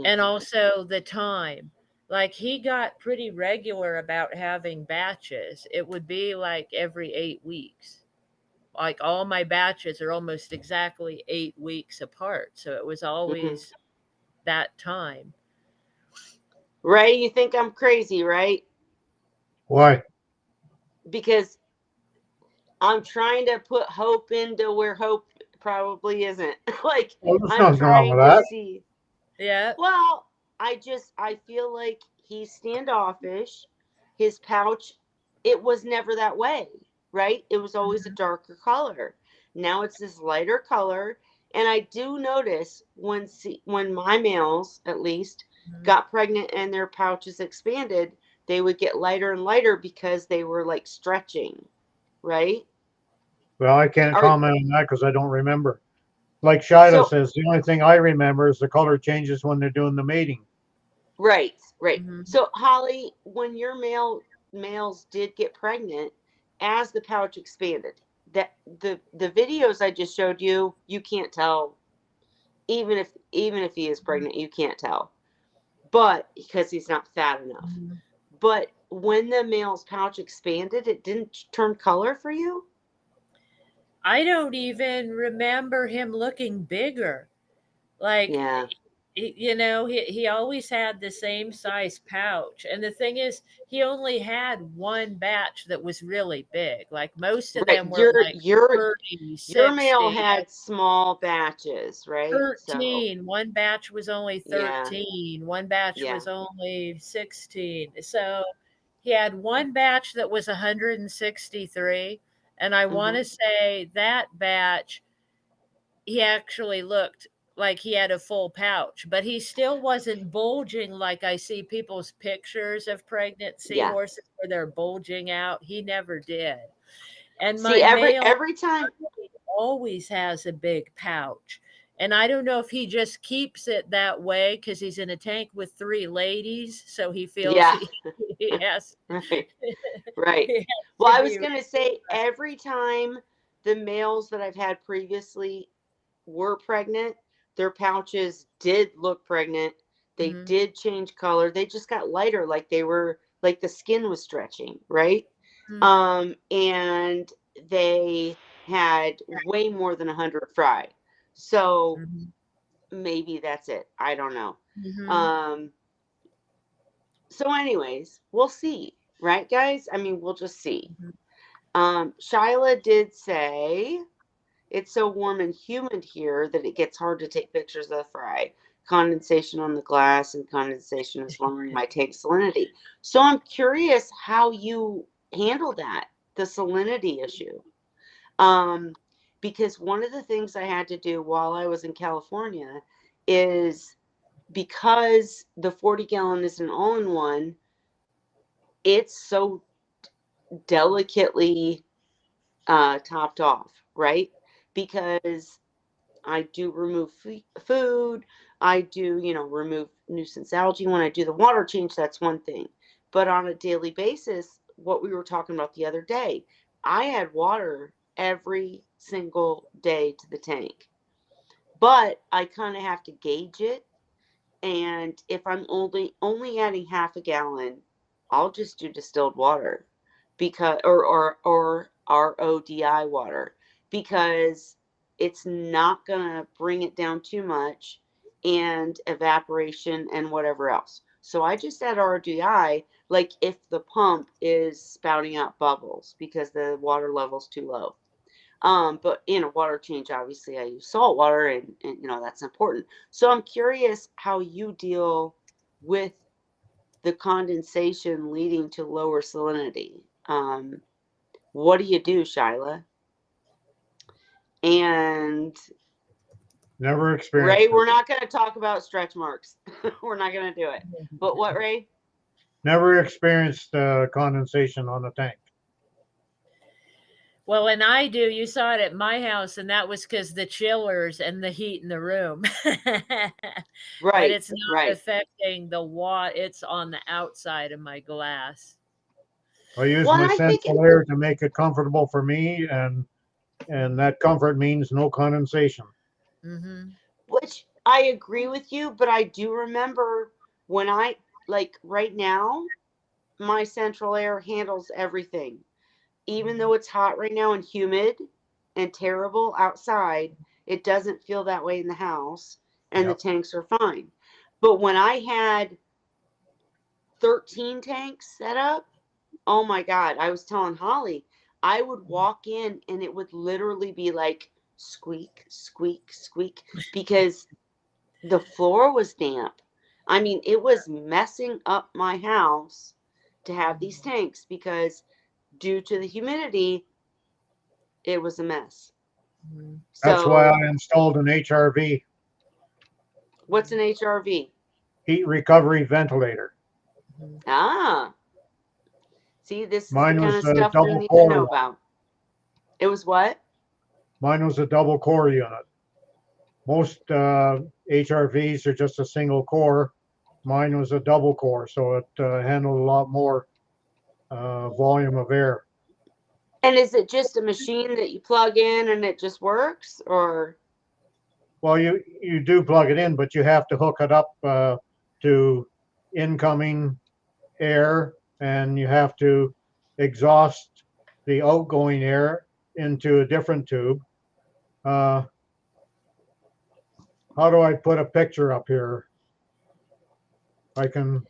and Hmm. also the time. Like he got pretty regular about having batches. It would be like every 8 weeks. Like all my batches are almost exactly 8 weeks apart. So it was Hmm. always that time. Ray, you think I'm crazy, right? Why? Because I'm trying to put hope into where hope probably isn't. Like, Well, there's I'm nothing wrong with trying to that. see. Yeah. Well, I feel like he's standoffish. His pouch, it was never that way, right? It was always a Mhm. darker color. Now it's this lighter color, and I do notice when my males, at least, Mhm. got pregnant and their pouches expanded, they would get lighter and lighter because they were like stretching, right? Well, I can't Are comment on that because I don't remember. Like Shiloh so says, the only thing I remember is the color changes when they're doing the mating. right, right. Mhm. So Holly, when your males did get pregnant, as the pouch expanded, that the videos I just showed you, you can't tell. Even if he is pregnant, you can't tell. But because he's not fat enough. Mhm. But when the male's pouch expanded, it didn't turn color for you? I don't even remember him looking bigger. Like, Yeah. he always had the same size pouch. And the thing is, he only had one batch that was really big. Like, most of Right. them were like thirty, Your male 60, had small batches, right? So 13. One batch was only yeah, 13. One batch yeah. was only 16. So he had one batch that was 163. And I want Hmm. to say that batch he actually looked like he had a full pouch, but he still wasn't bulging like I see people's pictures of pregnant Yeah. seahorses where they're bulging out. He never did. And See, my every male every time. always has a big pouch. And I don't know if he just keeps it that way because he's in a tank with three ladies, so he feels Yeah. he has Right. Right. he has Well, to I was be. gonna say every time the males that I've had previously were pregnant, their pouches did look pregnant. They Mhm, did change color. They just got lighter, like they were like the skin was stretching, right? mhm, And they had way more than 100 fry. So mhm, maybe that's it. I don't know. mhm, Um, so, anyways, we'll see, right, guys? I mean, we'll just see. mhm. Shyla did say it's so warm and humid here that it gets hard to take pictures of the fry. Condensation on the glass and condensation is lowering my tank salinity. So I'm curious how you handle that, the salinity issue. Um, because one of the things I had to do while I was in California is because the 40 gallon is an all in one, it's so delicately topped off, right? Because I do remove food. I do, remove nuisance algae. When I do the water change, that's one thing. But on a daily basis, what we were talking about the other day, I add water every single day to the tank. But I kind of have to gauge it, and if I'm only adding half a gallon, I'll just do distilled water because or RODI water because it's not gonna bring it down too much and evaporation and whatever else. So I just add RODI like if the pump is spouting out bubbles because the water level's too low. But in a water change, obviously, I use salt water, and that's important. So I'm curious how you deal with the condensation leading to lower salinity. What do you do, Shyla? And Never Ray, experienced it. we're not going to talk about stretch marks. We're not going to do it. But what, Ray? Never experienced condensation on the tank. Well, and I do. You saw it at my house, and that was because the chillers and the heat in the room. But Right, it's not right. affecting the water. It's on the outside of my glass. I use Well, and my I think central air to make it comfortable for me, and that comfort means no condensation. Hmm. which I agree with you, but I do remember when I, like right now, my central air handles everything. Even though it's hot right now and humid and terrible outside, it doesn't feel that way in the house and the Yep. tanks are fine. But when I had 13 tanks set up, oh my God, I was telling Holly, I would walk in and it would literally be like squeak, squeak, squeak because the floor was damp. I mean, it was messing up my house to have these tanks because due to the humidity, it was a mess. Hmm. That's why So, I installed an HRV, what's an HRV? heat recovery ventilator. Ah, see, this is the Mine kind was of a stuff we double need to know core one. about. It was what? Mine was a double core unit. Most HRVs are just a single core. Mine was a double core, so it handled a lot more volume of air. And is it just a machine that you plug in and it just works? Or, Well, you do plug it in, but you have to hook it up to incoming air, and you have to exhaust the outgoing air into a different tube. Uh, how do I put a picture up here? I can.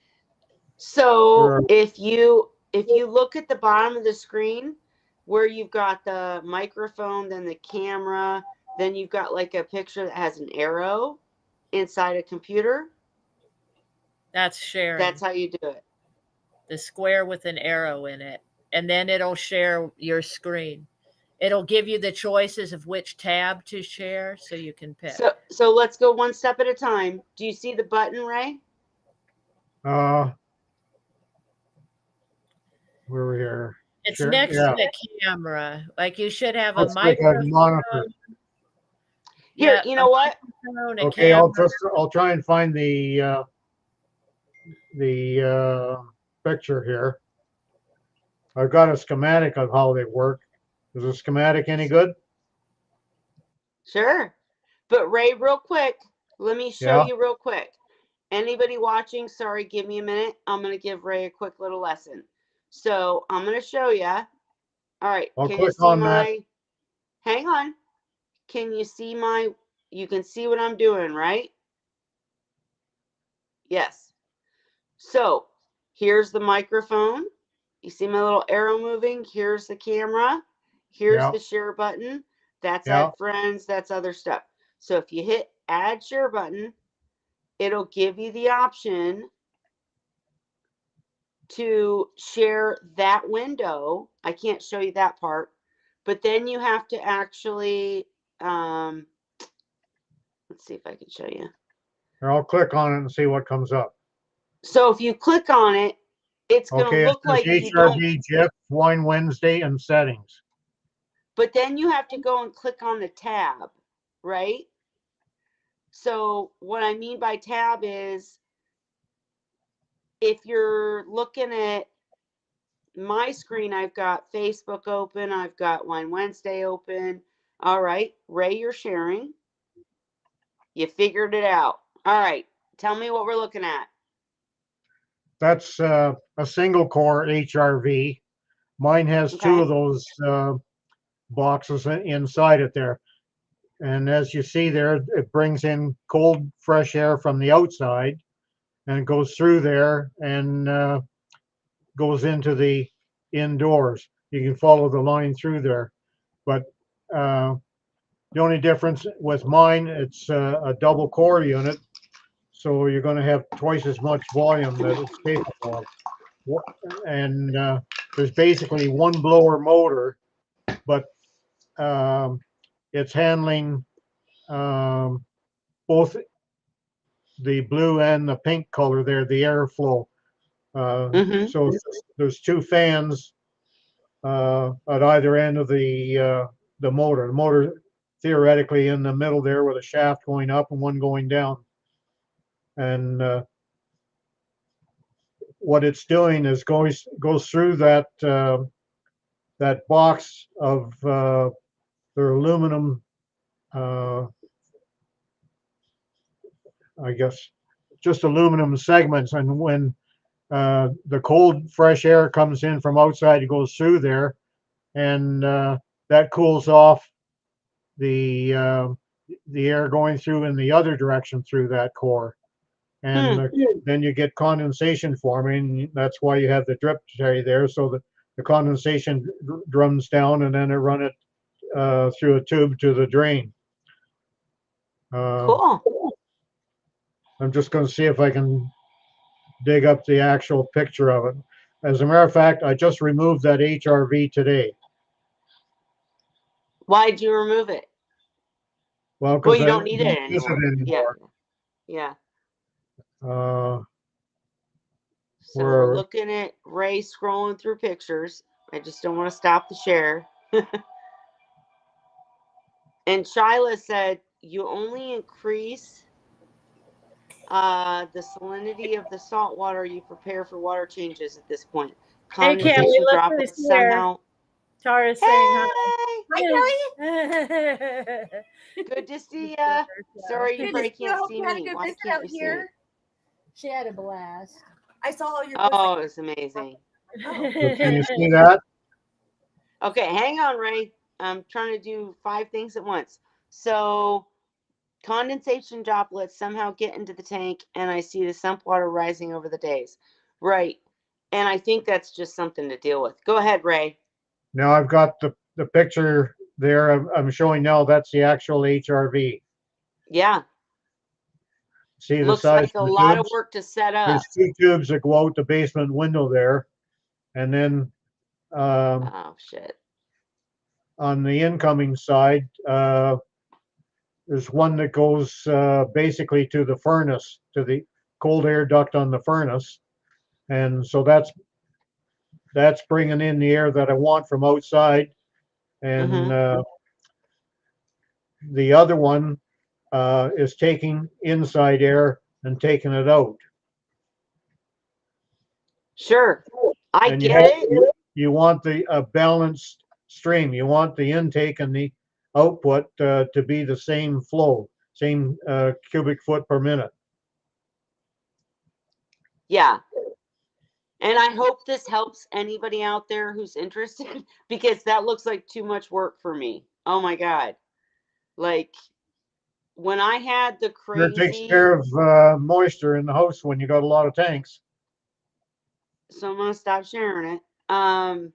so There if you look at the bottom of the screen where you've got the microphone, then the camera, then you've got like a picture that has an arrow inside a computer, That's that's sharing. how you do it. The square with an arrow in it. And then it'll share your screen. It'll give you the choices of which tab to share so you can pick. So let's go one step at a time. Do you see the button, Ray? uh, we're here. It's Sure. next to Yeah. the camera. Like you should have a Looks like a microphone. monitor. Here, Yeah, you a know what? microphone, a Okay, camera. I'll try and find the picture here. I've got a schematic of how they work. Is the schematic any good? Sure. But Ray, real quick, let me show Yeah. you real quick. Anybody watching, sorry, give me a minute. I'm going to give Ray a quick little lesson. So I'm going to show you. All right. I'll Can you click see on that. my, hang on. Can you see my, you can see what I'm doing, right? Yes. So here's the microphone. You see my little arrow moving? Here's the camera. Here's Yeah. the share button. That's Yeah. add friends. That's other stuff. So if you hit add share button, it'll give you the option to share that window. I can't show you that part, but then you have to actually, um, let's see if I can show you. Here, I'll click on it and see what comes up. So if you click on it, it's going to Okay, it look says like you don't, HRV GIF, Wine Wednesday, and settings. but then you have to go and click on the tab, right? So what I mean by tab is if you're looking at my screen, I've got Facebook open, I've got Wine Wednesday open. All right, Ray, you're sharing. You figured it out. All right, tell me what we're looking at. That's a single core HRV. Mine has two Okay. of those boxes inside it there. And as you see there, it brings in cold, fresh air from the outside and it goes through there and goes into the indoors. You can follow the line through there. But the only difference with mine, it's a double core unit. so you're going to have twice as much volume that it's capable of. And there's basically one blower motor, but um, it's handling both the blue and the pink color there, the airflow. Mm-hmm. So there's two fans at either end of the motor. The motor theoretically in the middle there with a shaft going up and one going down. And what it's doing is goes through that box of their aluminum, uh, I guess, just aluminum segments. And when the cold, fresh air comes in from outside, it goes through there, and that cools off the uh, the air going through in the other direction through that core. And then you get condensation forming. That's why you have the drip tray there, so that the condensation drums down, and then it run it through a tube to the drain. Cool. I'm just going to see if I can dig up the actual picture of it. As a matter of fact, I just removed that HRV today. Why'd you remove it? Well, Well, because you I don't need don't it use it anymore. Yeah. anymore. Yeah. Uh, So we're where looking at Ray scrolling through pictures. I just don't want to stop the share. And Shyla said, you only increase the salinity of the salt water you prepare for water changes at this point. Hey, Kelly, Condensation look who's droplets here. somehow. Tara's saying hi. Hey, Hi, Kelly. good to see ya. Sorry you Good to probably see you. I can't hope see you had a me. good Why visit can't out you see me? here. She had a blast. I saw all your Oh, posts. it's amazing. Oh. can you see that? Okay, hang on, Ray. I'm trying to do 5 things at once. So condensation droplets somehow get into the tank, and I see the sump water rising over the days. Right. And I think that's just something to deal with. Go ahead, Ray. Now I've got the picture there. I'm showing now. That's the actual HRV. Yeah. See the Looks size like a of the lot of tubes? work to set There's up. 2 tubes that go out the basement window there, and then Oh, shit. on the incoming side, there's one that goes basically to the furnace, to the cold air duct on the furnace, and so that's bringing in the air that I want from outside, and Mm-hmm. the other one is taking inside air and taking it out. Sure. I And get it. you want the balanced stream. You want the intake and the output to be the same flow, same cubic foot per minute. Yeah. And I hope this helps anybody out there who's interested because that looks like too much work for me. Oh my God. Like when I had the It takes crazy, care of moisture in the house when you got a lot of tanks. so I'm gonna stop sharing it.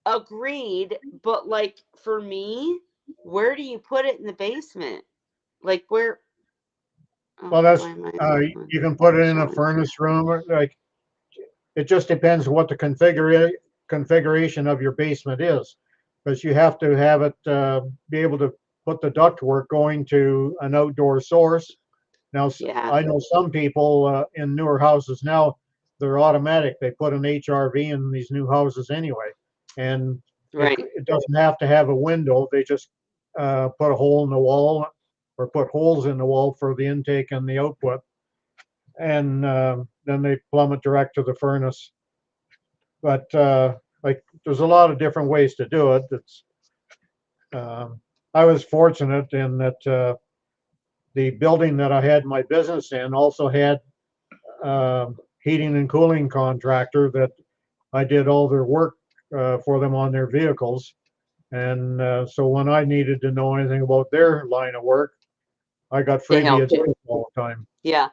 Agreed, but like for me, where do you put it in the basement? Like where? Well, Oh, that's why am I? you can put it in a Showing. furnace room, or like it just depends what the configuration of your basement is, because you have to have it be able to put the ductwork going to an outdoor source. Now, Yeah. I know some people in newer houses now, they're automatic. They put an HRV in these new houses anyway, and Right. it doesn't have to have a window. They just put a hole in the wall or put holes in the wall for the intake and the output, and then they plumb it direct to the furnace. But like, there's a lot of different ways to do it. It's I was fortunate in that the building that I had my business in also had heating and cooling contractor that I did all their work for them on their vehicles. And so when I needed to know anything about their line of work, I got They freebie helped you. advice all the time. Yeah.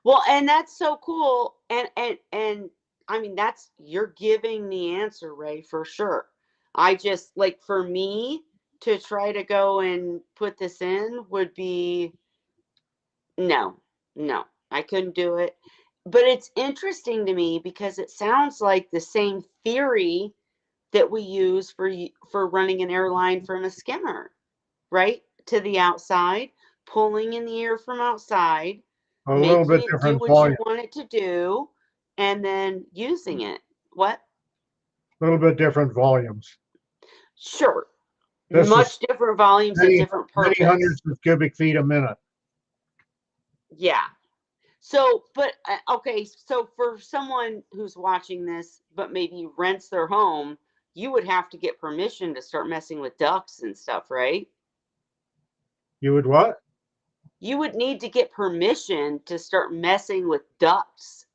Well, and that's so cool. And I mean, that's you're giving the answer, Ray, for sure. I just like for me to try to go and put this in would be no. No, I couldn't do it. But it's interesting to me because it sounds like the same theory that we use for running an airline from a skimmer, right? To the outside, pulling in the air from outside, A little making bit it do different what you volume, want it to do, and then using it. What? a little bit different volumes. Sure. This is Much different volumes and many, different many purpose. hundreds of cubic feet a minute. Yeah. So, but okay, so for someone who's watching this, but maybe rents their home, you would have to get permission to start messing with ducks and stuff, right? You would what? You would need to get permission to start messing with ducks.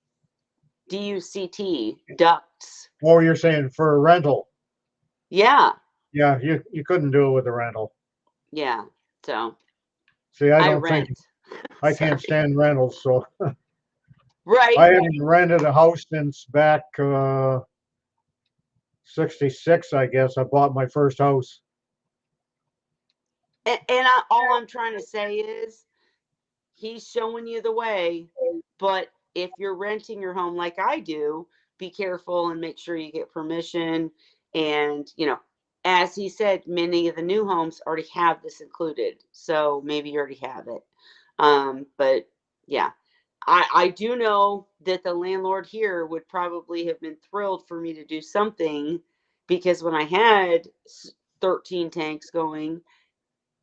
DUCT, ducks. Or you're saying for a rental? Yeah, Yeah, you couldn't do it with a rental. yeah. So See, I I don't think rent. I can't Sorry. stand rentals, so Right. I haven't rented a house since back 66, I guess. I bought my first house. And all I'm trying to say is he's showing you the way. But if you're renting your home like I do, be careful and make sure you get permission. And, as he said, many of the new homes already have this included. So maybe you already have it. But yeah, I do know that the landlord here would probably have been thrilled for me to do something because when I had 13 tanks going,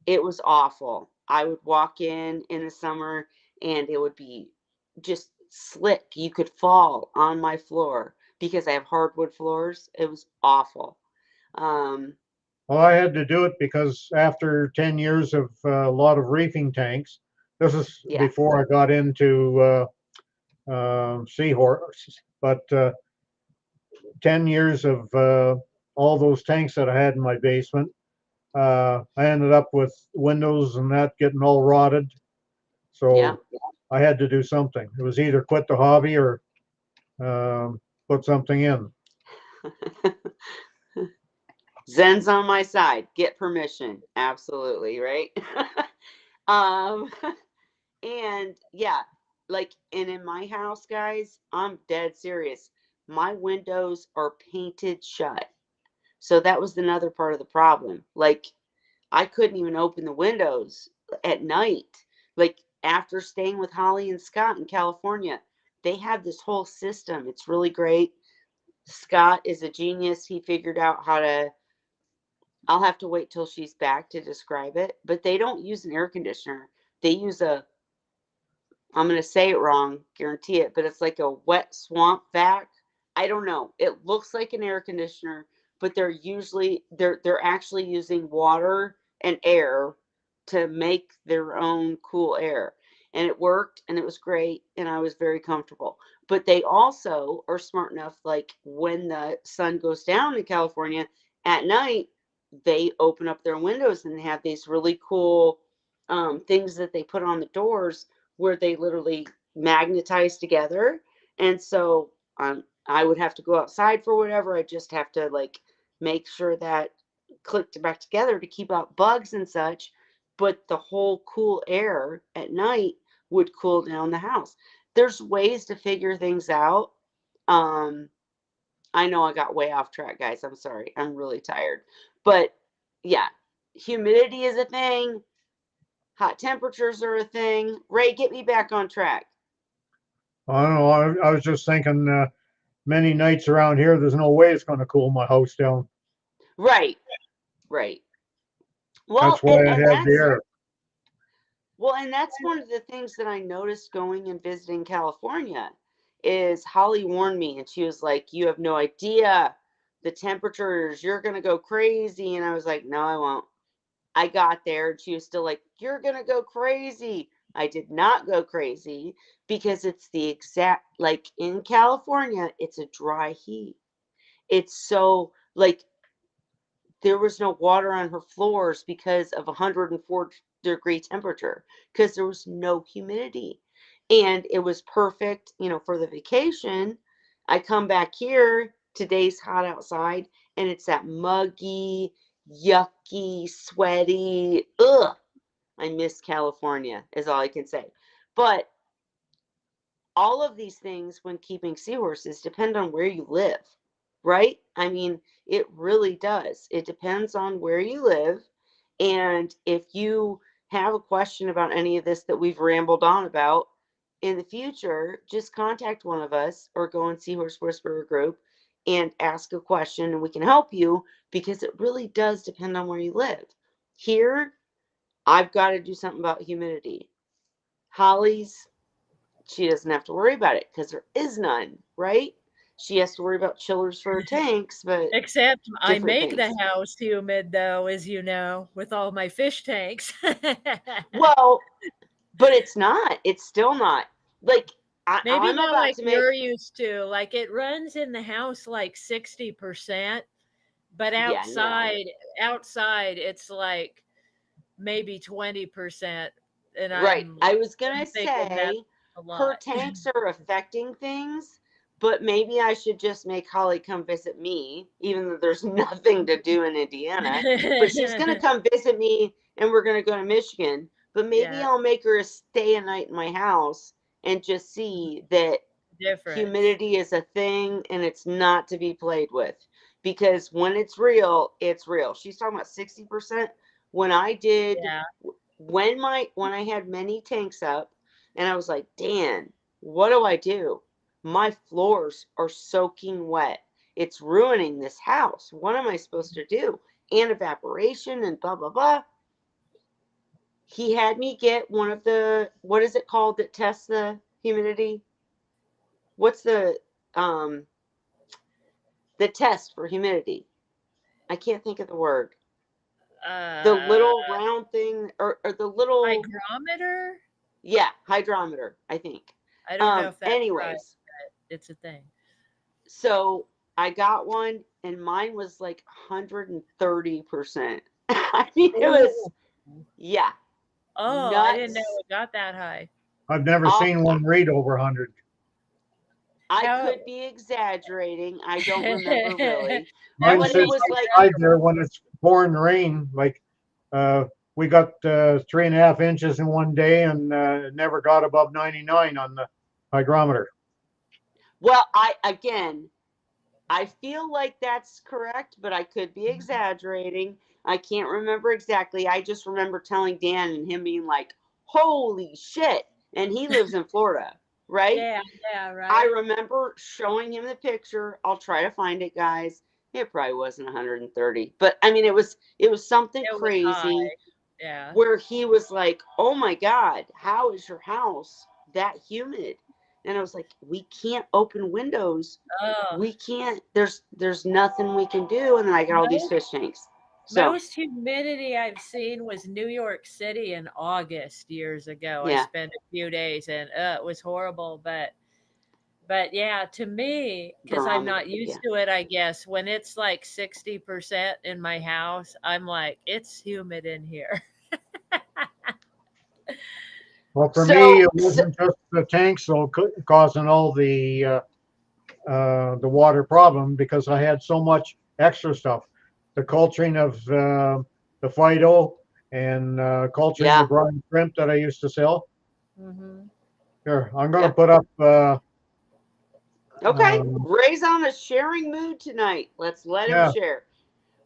it was awful. I would walk in the summer and it would be just slick. You could fall on my floor because I have hardwood floors. It was awful. Um, Well, I had to do it because after 10 years of a lot of reefing tanks, this is yeah, before I got into Seahorse, but 10 years of all those tanks that I had in my basement, I ended up with windows and that getting all rotted. yeah. So I had to do something. It was either quit the hobby or put something in. Zen's on my side. Get permission. Absolutely, right? um, and yeah, and in my house, guys, I'm dead serious. My windows are painted shut. So that was another part of the problem. Like, I couldn't even open the windows at night. Like, after staying with Holly and Scott in California, they have this whole system. It's really great. Scott is a genius. He figured out how to. I'll have to wait till she's back to describe it, but they don't use an air conditioner. They use I'm going to say it wrong, guarantee it, but it's like a wet swamp vac. I don't know. It looks like an air conditioner, but they're actually using water and air to make their own cool air. And it worked and it was great and I was very comfortable. But they also are smart enough, like when the sun goes down in California at night, they open up their windows and they have these really cool things that they put on the doors where they literally magnetize together. And so I would have to go outside for whatever. I just have to like make sure that clicked back together to keep out bugs and such. But the whole cool air at night would cool down the house. There's ways to figure things out. Um, I know I got way off track, guys. I'm sorry. I'm really tired. But yeah, humidity is a thing. Hot temperatures are a thing. Ray, get me back on track. I don't know. I was just thinking many nights around here, there's no way it's going to cool my house down. Right, right. Well, That's why and I and have the that's air. well, and that's one of the things that I noticed going and visiting California is Holly warned me and she was like, "You have no idea the temperatures. You're going to go crazy." And I was like, "No, I won't." I got there and she was still like, "You're going to go crazy." I did not go crazy because it's the exact like in California, it's a dry heat. It's so like there was no water on her floors because of 104-degree temperature because there was no humidity. And it was perfect, for the vacation. I come back here, today's hot outside, and it's that muggy, yucky, sweaty, ugh. I miss California, is all I can say. But all of these things when keeping seahorses depend on where you live, right? I mean, it really does. It depends on where you live. And if you have a question about any of this that we've rambled on about in the future, just contact one of us or go in Seahorse Whisperer group and ask a question and we can help you, because it really does depend on where you live. Here, I've got to do something about humidity. Holly's, she doesn't have to worry about it because there is none, right? She has to worry about chillers for her tanks, but Except I different make things. the house humid though, as you know, with all my fish tanks. Well, but it's not. It's still not. Like, Maybe I'm not about like to make, you're used to. Like it runs in the house like 60%, but yeah, no. outside it's like maybe 20%. And Right. I was going I'm to thinking that's say a her lot. tanks are affecting things, but maybe I should just make Holly come visit me, even though there's nothing to do in Indiana. But she's going to come visit me and we're going to go to Michigan. But maybe Yeah, I'll make her stay a night in my house and just see that difference. humidity is a thing and it's not to be played with. Because when it's real, it's real. She's talking about 60%. When I did Yeah. when I had many tanks up and I was like, Dan, what do I do? My floors are soaking wet. It's ruining this house. What am I supposed to do? And evaporation and blah blah blah. He had me get one of the, what is it called that tests the humidity? What's the test for humidity? I can't think of the word. The Uh, little round thing, or the little, hygrometer? yeah, hydrometer, I think. I don't know if that's right. Anyways, It's a thing. so I got one and mine was like 130%. I mean, it was, Oh, yeah, oh, I didn't know nuts. it got that high. I've never Off, seen one read over 100. I How? could be exaggerating. I don't remember really, How Mine but would it says you was like, outside there when it's pouring rain, like uh, we got 3.5 inches in one day and it never got above 99 on the hygrometer. well, I feel like that's correct, but I could be exaggerating. I can't remember exactly. I just remember telling Dan and him being like, holy shit. And he lives in Florida, right? Yeah, yeah, I right. remember showing him the picture. I'll try to find it, guys. It probably wasn't 130, but I mean, it was something It was crazy high. Yeah. where he was like, "Oh my God, how is your house that humid?" And I was like, "We can't open windows. Oh, We can't. There's nothing we can do." And then I got all these most fish tanks. So most humidity I've seen was New York City in August years ago. I yeah, spent a few days and it was horrible, but yeah, to me, because I'm barometer. not used Yeah. to it, I guess when it's like 60% in my house, I'm like, it's humid in here. Well, for me, So, it wasn't just the tanks though causing all the water problem because I had so much extra stuff. The culturing of the Fido and culturing the yeah, brine shrimp that I used to sell. Hmm. Here, I'm going to yep. put up. Okay. Um, Ray's on a sharing mood tonight. Let's let him yeah, share.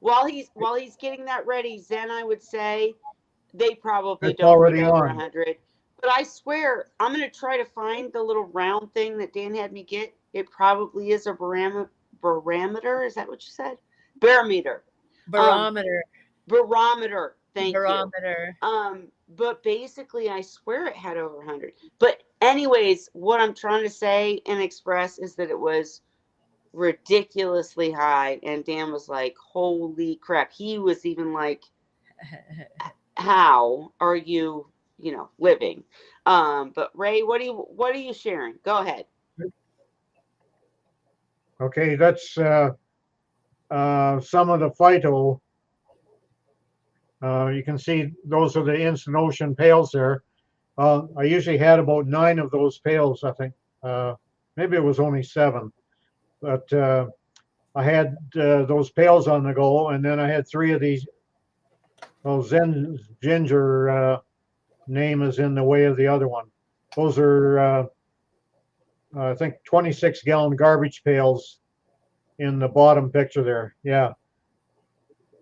While he's getting that ready, Zen, I would say they probably it's don't read already over on. 100. But I swear, I'm going to try to find the little round thing that Dan had me get. It probably is a barometer. Is that what you said? Barometer. Um, Barometer, barometer. Thank you. barometer. But basically, I swear it had over 100. But anyways, what I'm trying to say and express is that it was ridiculously high. And Dan was like, holy crap. He was even like, how are you, living? But Ray, what are you sharing? Go ahead. Okay, that's some of the phyto. You can see those are the instant ocean pails there. I usually had about 9 of those pails, I think. Uh, Maybe it was only 7, but I had those pails on the go, and then I had 3 of these. Well, Zen Ginger name is in the way of the other one. Those are I think 26-gallon garbage pails in the bottom picture there. Yeah,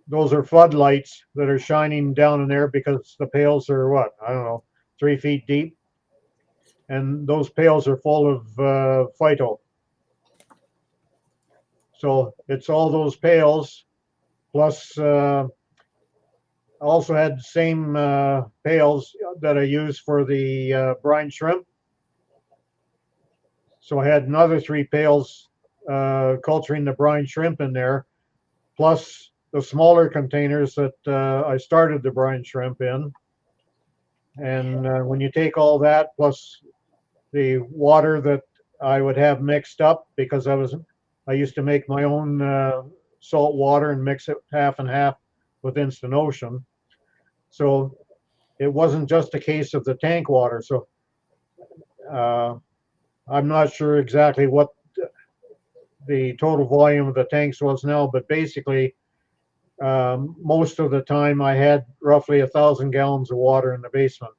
those are floodlights that are shining down in there because the pails are what? I don't know, 3 feet deep. And those pails are full of phyto. So it's all those pails plus I also had the same pails that I use for the brine shrimp. So I had another 3 pails culturing the brine shrimp in there, plus the smaller containers that I started the brine shrimp in. And when you take all that plus the water that I would have mixed up because I used to make my own salt water and mix it half and half with Instant Ocean. So it wasn't just a case of the tank water. So uh, I'm not sure exactly what the total volume of the tanks was now, but basically most of the time I had roughly 1,000 gallons of water in the basement.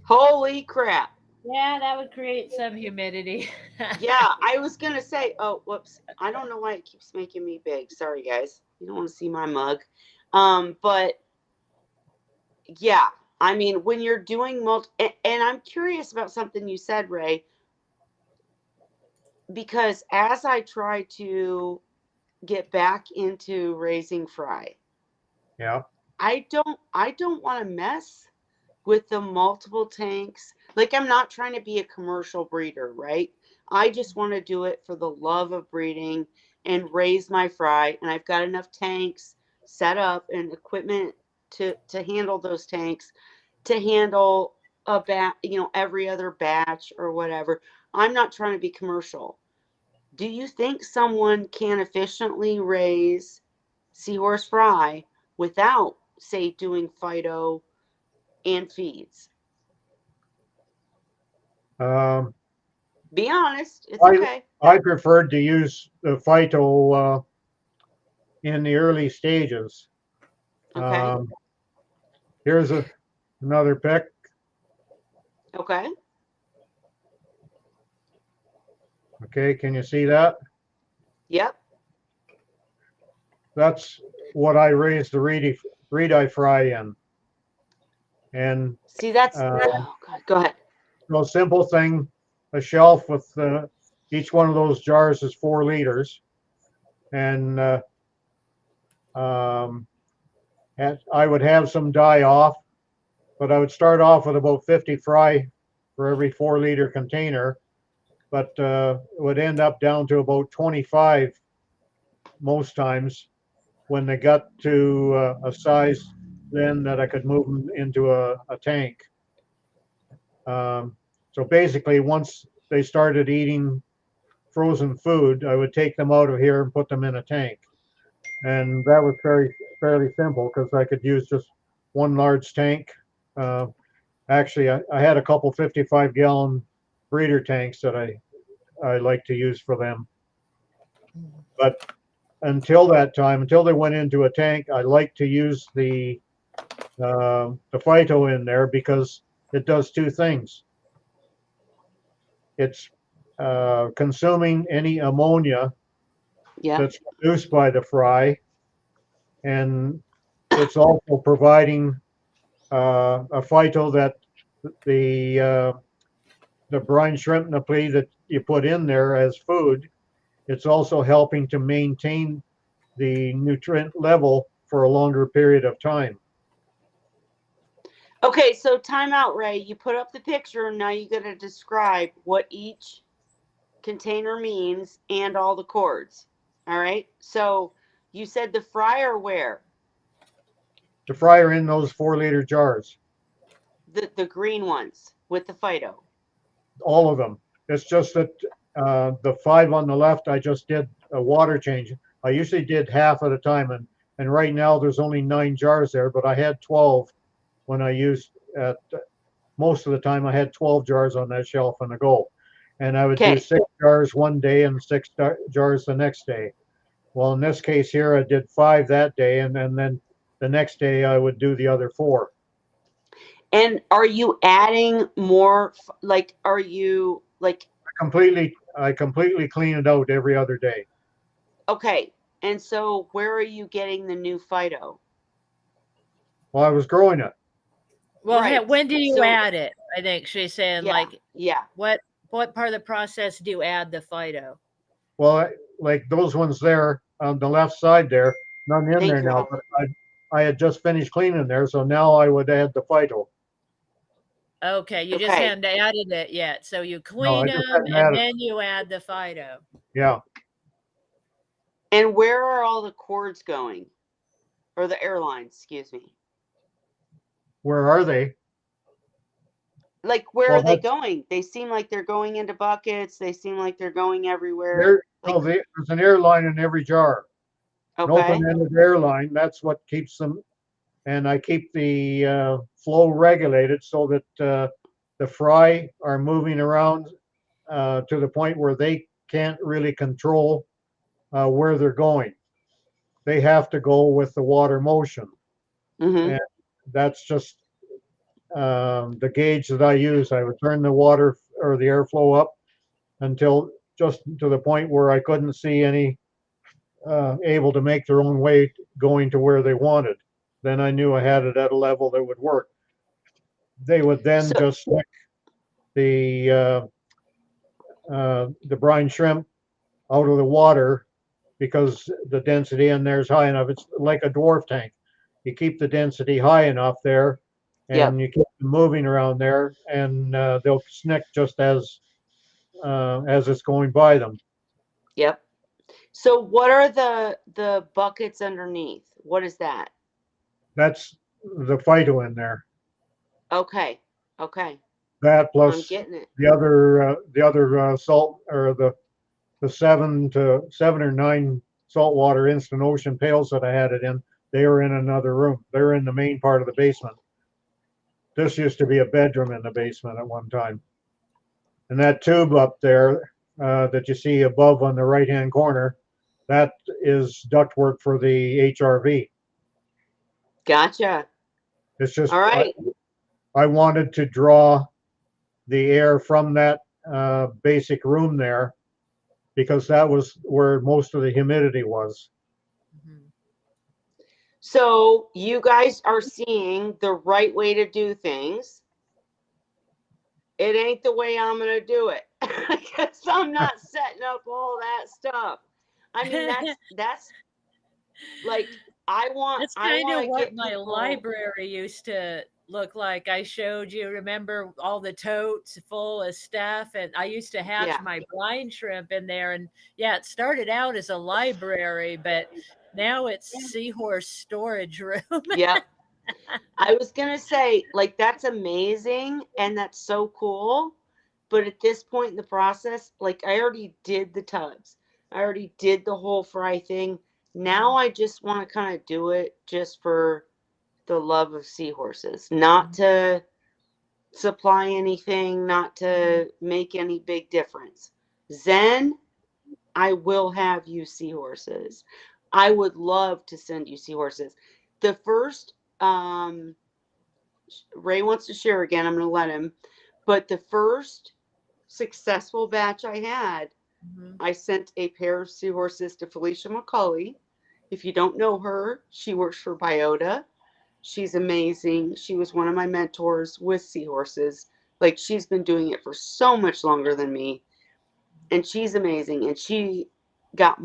Holy crap. Yeah, that would create some humidity. Yeah, I was gonna say, oh, whoops. I don't know why it keeps making me big. Sorry, guys. You don't want to see my mug. But yeah, I mean, when you're doing and I'm curious about something you said, Ray, because as I try to get back into raising fry, Yeah. I don't want to mess with the multiple tanks. Like, I'm not trying to be a commercial breeder, right? I just want to do it for the love of breeding and raise my fry. And I've got enough tanks set up and equipment to handle those tanks, to handle a every other batch or whatever. I'm not trying to be commercial. Do you think someone can efficiently raise seahorse fry without, say, doing phyto and feeds? Um, Be honest. It's I okay. I preferred to use the phyto in the early stages. Okay. Um, here's another pic. Okay. Okay, can you see that? Yep. That's what I raised the reedi fry in. And See, that's, uh, oh, God. Go ahead. no simple thing, a shelf with each one of those jars is 4 liters. And um, I would have some die off, but I would start off with about 50 fry for every 4 liter container, but it would end up down to about 25 most times when they got to a size then that I could move them into a tank. Um, so basically, once they started eating frozen food, I would take them out of here and put them in a tank. And that was fairly simple because I could use just one large tank. Uh, Actually, I had a couple 55-gallon breeder tanks that I like to use for them. But until that time, until they went into a tank, I like to use the phyto in there because it does two things. It's consuming any ammonia Yeah. that's produced by the fry, and it's also providing a phyto that the uh, the brine shrimp naplee that you put in there as food. It's also helping to maintain the nutrient level for a longer period of time. Okay. So, time out, Ray. You put up the picture. Now you got to describe what each container means and all the cords. All right. So, you said the fryer where? The fry are in those 4 liter jars, The green ones with the phyto. all of them. It's just that the 5 on the left, I just did a water change. I usually did half at a time, and right now there's only 9 jars there, but I had 12 when I used at most of the time. I had 12 jars on that shelf on the go, and I would do Okay. 6 jars one day and 6 jars the next day. Well, in this case here, I did 5 that day, and then the next day I would do the other 4. And are you adding more? Like, are you like I completely clean it out every other day. okay? And so, where are you getting the new Fido? Well, I was growing it. Well, Right. when do you So, add it? I think she's saying yeah, like yeah. what what part of the process do you add the Fido? Well, like those ones there on the left side there, none in Thank there you, now, Al. but I had just finished cleaning there, so now I would add the Fido. Okay, you just Okay. haven't added it yet. So you No, I clean just them hadn't and added. then you add the Fido. Yeah. And where are all the cords going, or the airlines? Excuse me. Where are they? Like, where Well, are they that's going? They seem like they're going into buckets. They seem like they're going everywhere. there. Like, No, there's an airline in every jar. An okay. open-ended airline. That's what keeps them. And I keep the flow regulated so that the fry are moving around to the point where they can't really control where they're going. They have to go with the water motion, Mm-hmm. and that's just the gauge that I use. I would turn the water or the airflow up until just to the point where I couldn't see any able to make their own way going to where they wanted. Then I knew I had it at a level that would work. They would then So, just stick the brine shrimp out of the water because the density in there is high enough. It's like a dwarf tank. You keep the density high enough there, yep, and you keep them moving around there, and they'll snick just as it's going by them. yep. So, what are the buckets underneath? What is that? That's the phyto in there. Okay, okay. That I'm plus getting it. the other salt or the 7 or 9 saltwater instant ocean pails that I had it in. They were in another room. They're in the main part of the basement. This used to be a bedroom in the basement at one time. And that tube up there that you see above on the right hand corner, that is ductwork for the HRV. Gotcha. It's just All right. I wanted to draw the air from that basic room there because that was where most of the humidity was. Mhm. So, you guys are seeing the right way to do things. It ain't the way I'm gonna do it because I'm not setting up all that stuff. I mean, that's like That's I kind want of to what get my people. library used to look like. I showed you, remember all the totes full of stuff, and I used to hatch Yeah, my blind shrimp in there. And yeah, it started out as a library, but now it's Seahorse storage room. yep. I was gonna say, like, that's amazing and that's so cool. But at this point in the process, like, I already did the tubs, I already did the whole fry thing. Now Mhm, I just want to kind of do it just for the love of seahorses, not mhm, to supply anything, not mhm. to make any big difference. Zen, I will have you seahorses. I would love to send you seahorses. The first, Ray wants to share again. I'm going to let him. But the first successful batch I had, Mhm. I sent a pair of seahorses to Felicia McCulley. If you don't know her, she works for Biota. She's amazing. She was one of my mentors with seahorses. Like, she's been doing it for so much longer than me. And she's amazing. And she got,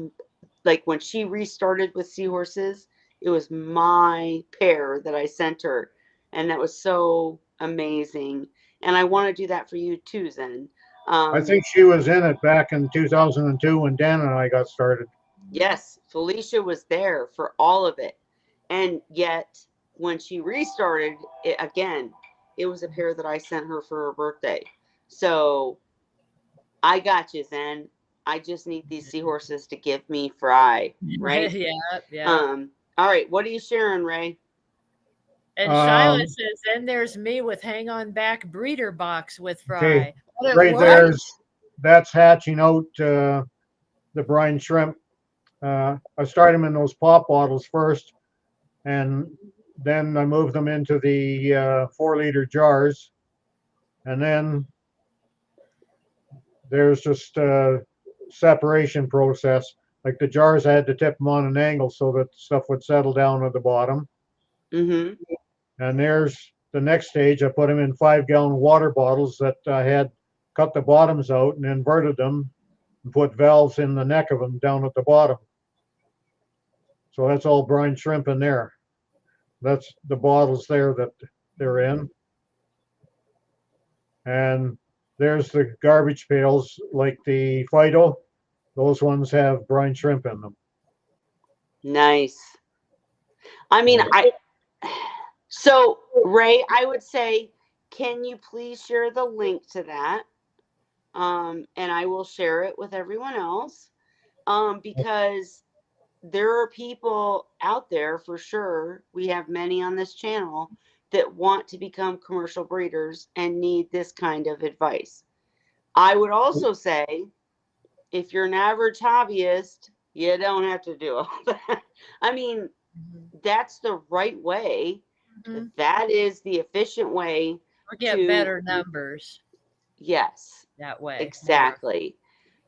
like, when she restarted with seahorses, it was my pair that I sent her. And that was so amazing. And I want to do that for you too, Zen. I Um, think she was in it back in 2002 when Dan and I got started. yes, Felicia was there for all of it. And yet, when she restarted it again, it was a pair that I sent her for her birthday. So I got you, Zen. I just need these seahorses to give me fry, right? Yeah, yeah. All right, what are you sharing, Ray? And Shiloh Um, says, then there's me with hang on back breeder box with okay, fry. What? right What? Right. there's that's hatching out the brine shrimp. I start them in those pop bottles first, and then I move them into the 4-liter jars, and then there's just a separation process. Like the jars, I had to tip them on an angle so that stuff would settle down at the bottom. Mm-hmm. And there's the next stage. I put them in 5-gallon water bottles that I had cut the bottoms out and inverted them and put valves in the neck of them down at the bottom. So that's all brine shrimp in there. That's the bottles there that they're in. And there's the garbage pails, like the Fido. Those ones have brine shrimp in them. Nice. I mean, so Ray, I would say, can you please share the link to that? And I will share it with everyone else. Because there are people out there for sure. We have many on this channel that want to become commercial breeders and need this kind of advice. I would also say, if you're an average hobbyist, you don't have to do all that. I mean, that's the right way. Mhm. That is the efficient way Or get to, better numbers yes, that way. Yeah. exactly.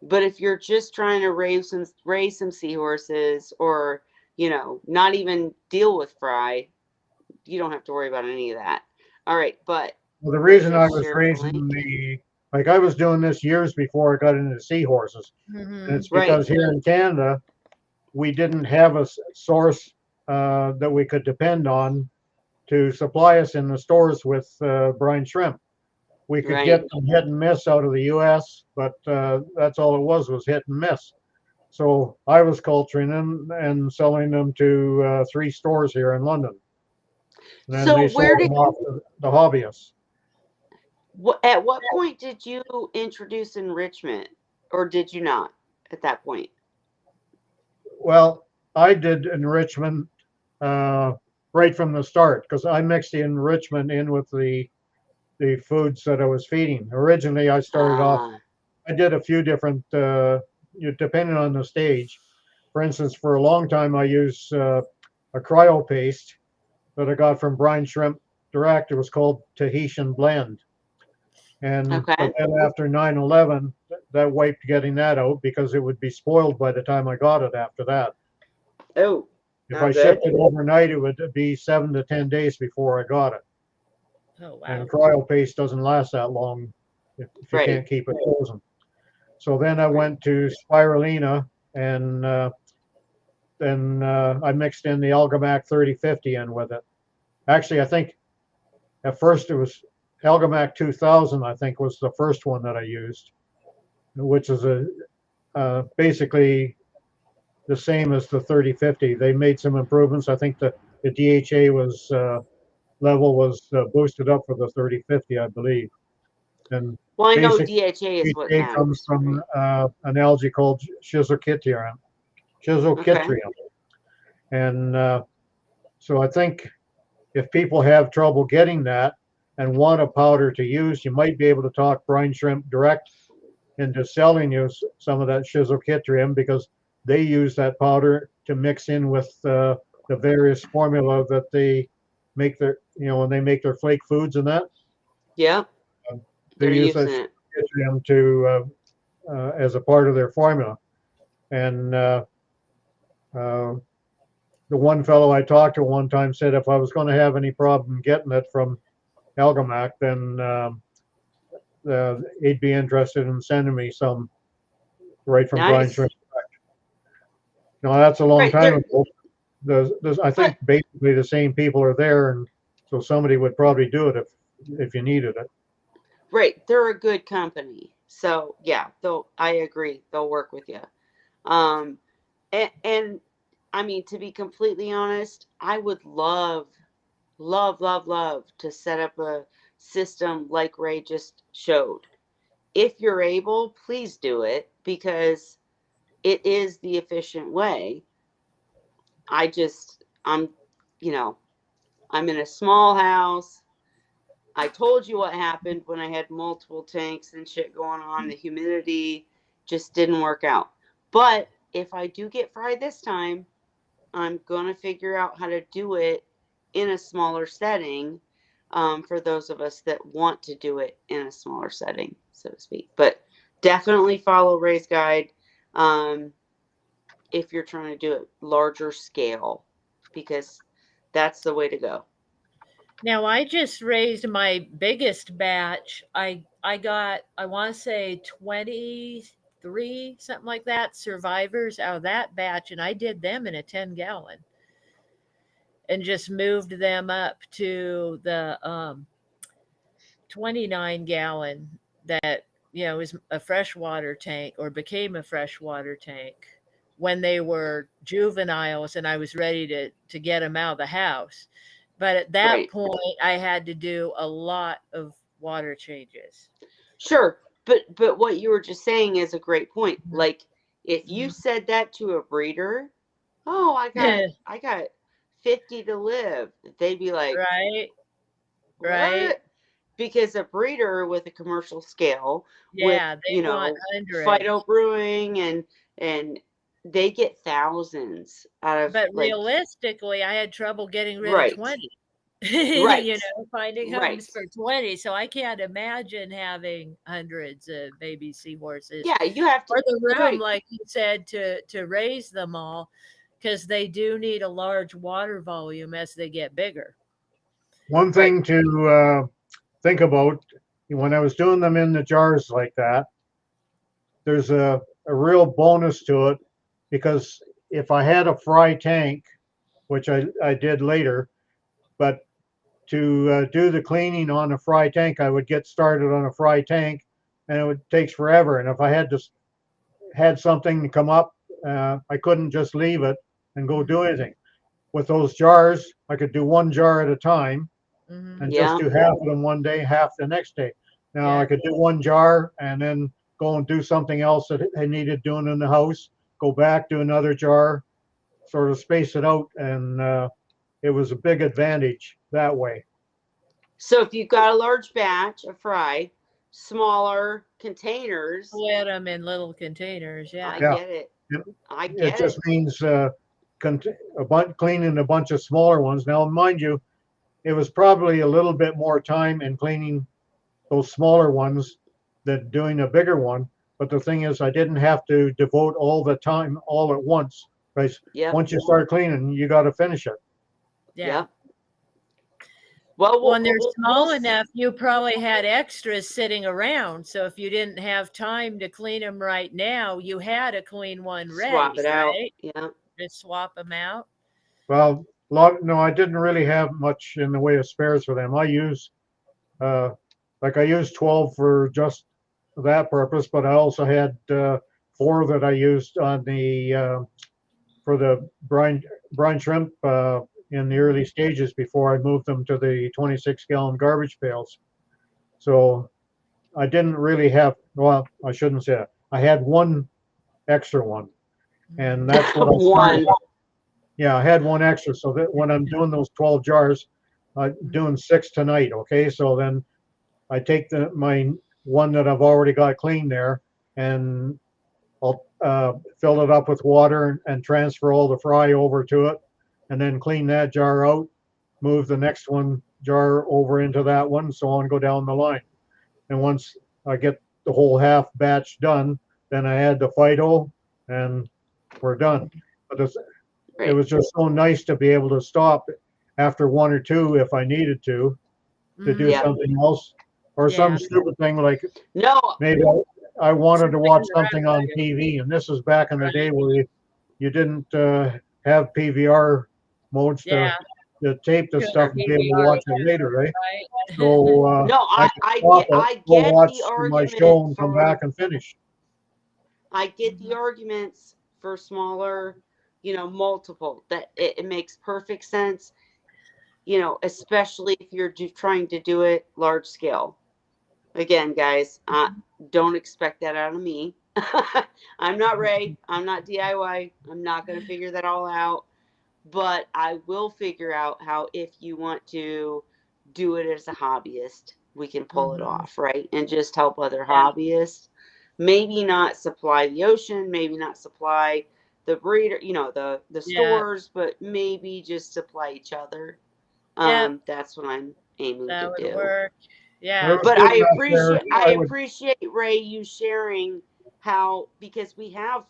But if you're just trying to raise some seahorses, or not even deal with fry, you don't have to worry about any of that. All right, but Well, the Ray reason I has was shared the link. raising like I was doing this years before I got into seahorses. And it's Right. because here in Canada, we didn't have a source that we could depend on to supply us in the stores with brine shrimp. We could Right. get some hit and miss out of the U.S., but that's all it was hit and miss. So I was culturing them and selling them to 3 stores here in London. And then So they where sold did them off to the hobbyists. at what point did you introduce enrichment, or did you not at that point? Well, I did enrichment uh, right from the start because I mixed the enrichment in with the foods that I was feeding. Originally, I started off. Ah, I did a few different, depending on the stage. For instance, for a long time, I used a cryo paste that I got from Brine Shrimp Direct. It was called Tahitian Blend. But okay. then after 9/11, that wiped getting that out because it would be spoiled by the time I got it after that. Oh, If I not good. shipped it overnight, it would be 7 to 10 days before I got it. Oh, wow. And cryo paste doesn't last that long if you Right. can't keep it frozen. So then I Right. went to spirulina, and then I mixed in the Algamac 3050 in with it. Actually, I think at first it was Algamac 2000, I think was the first one that I used, which is basically the same as the 3050. They made some improvements. I think the DHA was level was boosted up for the 3050, I believe. And Well, I know basic DHA is what DHA comes matters, right? from an algae called Schizochytrium. Okay. Schizochytrium. And so I think if people have trouble getting that and want a powder to use, you might be able to talk Brine Shrimp Direct into selling you some of that Schizochytrium because they use that powder to mix in with the various formula that they make when they make their flake foods and that. Yeah, They they're use that using it. Schizochytrium to as a part of their formula. And uh, the one fellow I talked to one time said if I was going to have any problem getting it from Algamac, then he'd be interested in sending me some right from Brian Nice. Shrimp. Now that's a long Right time there, ago. I but think basically the same people are there, and so somebody would probably do it if you needed it. right, they're a good company. So yeah, I agree. They'll work with you. Um, and I mean, to be completely honest, I would love to set up a system like Ray just showed. If you're able, please do it because it is the efficient way. I'm, you know, I'm in a small house. I told you what happened when I had multiple tanks and shit going on. The humidity just didn't work out. But if I do get fried this time, I'm going to figure out how to do it in a smaller setting, for those of us that want to do it in a smaller setting, so to speak. But definitely follow Ray's guide, um, if you're trying to do it larger scale, because that's the way to go. Now I just raised my biggest batch. I got, I want to say 23, something like that, survivors out of that batch, and I did them in a 10-gallon and just moved them up to the 29-gallon that, is a freshwater tank or became a freshwater tank when they were juveniles and I was ready to get them out of the house. But at that Right. point, I had to do a lot of water changes. Sure. But what you were just saying is a great point. Mhm, Like, if you mhm. said that to a breeder, oh, I got 50 to live, they'd be like, Right, right. what? Because a breeder with a commercial scale, with, Yeah, they want Fido hundreds. brewing, and they get thousands out of, But like, realistically, I had trouble getting rid of right, 20. right, Finding right. homes for 20. So I can't imagine having hundreds of baby seahorses Yeah, you have to, or the room, right. like you said, to raise them all, because they do need a large water volume as they get bigger. One Right. thing to think about when I was doing them in the jars like that, there's a real bonus to it because if I had a fry tank, which I did later, but to do the cleaning on a fry tank, I would get started on a fry tank and it would takes forever. And if I had something to come up, I couldn't just leave it and go do Mhm, anything. With those jars, I could do one jar at a time mhm. and just Yeah. do half of them one day, half the next day. Now I Yeah, could do one jar and then go and do something else that I needed doing in the house, go back, do another jar, sort of space it out. And it was a big advantage that way. So if you've got a large batch of fry, smaller containers, split them in little containers. I Yeah. Yeah. get it. It, I it get just it. means cleaning a bunch of smaller ones. Now, mind you, it was probably a little bit more time in cleaning those smaller ones than doing a bigger one. But the thing is, I didn't have to devote all the time all at once. Because Yep. once you start cleaning, you got to finish it. Yeah. Yep. Well, When they're we'll small enough, you probably had extras sitting around. So if you didn't have time to clean them right now, you had a clean one swap ready, it out. right? Yeah. Just swap them out. Well, no, I didn't really have much in the way of spares for them. Uh, I used 12 for just that purpose, but I also had four that I used on the for the brine shrimp in the Mhm. early stages before I moved them to the 26-gallon garbage pails. So I didn't really have, well, I shouldn't say it. I had one extra one, and Mhm. that's what I started. One. Yeah, I had one extra. So that when I'm doing those 12 jars, doing six tonight. Okay. So then I take my one that I've already got clean there and I'll fill it up with water and transfer all the fry over to it and then clean that jar out, move the next one jar over into that one, so on, go down the line. And once I get the whole half batch done, then I add the Fido and we're done. But it Right. was just so nice to be able to stop after one or two if I needed to do Mhm. Yep. something else or some Yeah. stupid thing like No. maybe I wanted to Something watch something on miraculous, TV, and this is back in the day right? where you didn't have PVR modes Yeah. to tape the Good stuff and be able to PVR watch it too, later, right? right? So No, I I could I stop get it, I go get watch the my argument show, and come back for and finish. I get the Mhm. arguments for smaller, multiple. That it makes perfect sense, especially if you're trying to do it large scale. Again, guys, don't expect that out of me. I'm not Ray. I'm not DIY. I'm not going to figure that all out. But I will figure out how, if you want to do it as a hobbyist, we can pull it Mhm. off, right? And just help other Yeah. hobbyists. Maybe not supply the ocean, maybe not supply the breeder, the Yeah. stores, but maybe just supply each other. Yeah, That's what I'm aiming to that would do. work. There Yeah. was But good enough there. I I would, appreciate Ray you sharing how, because we have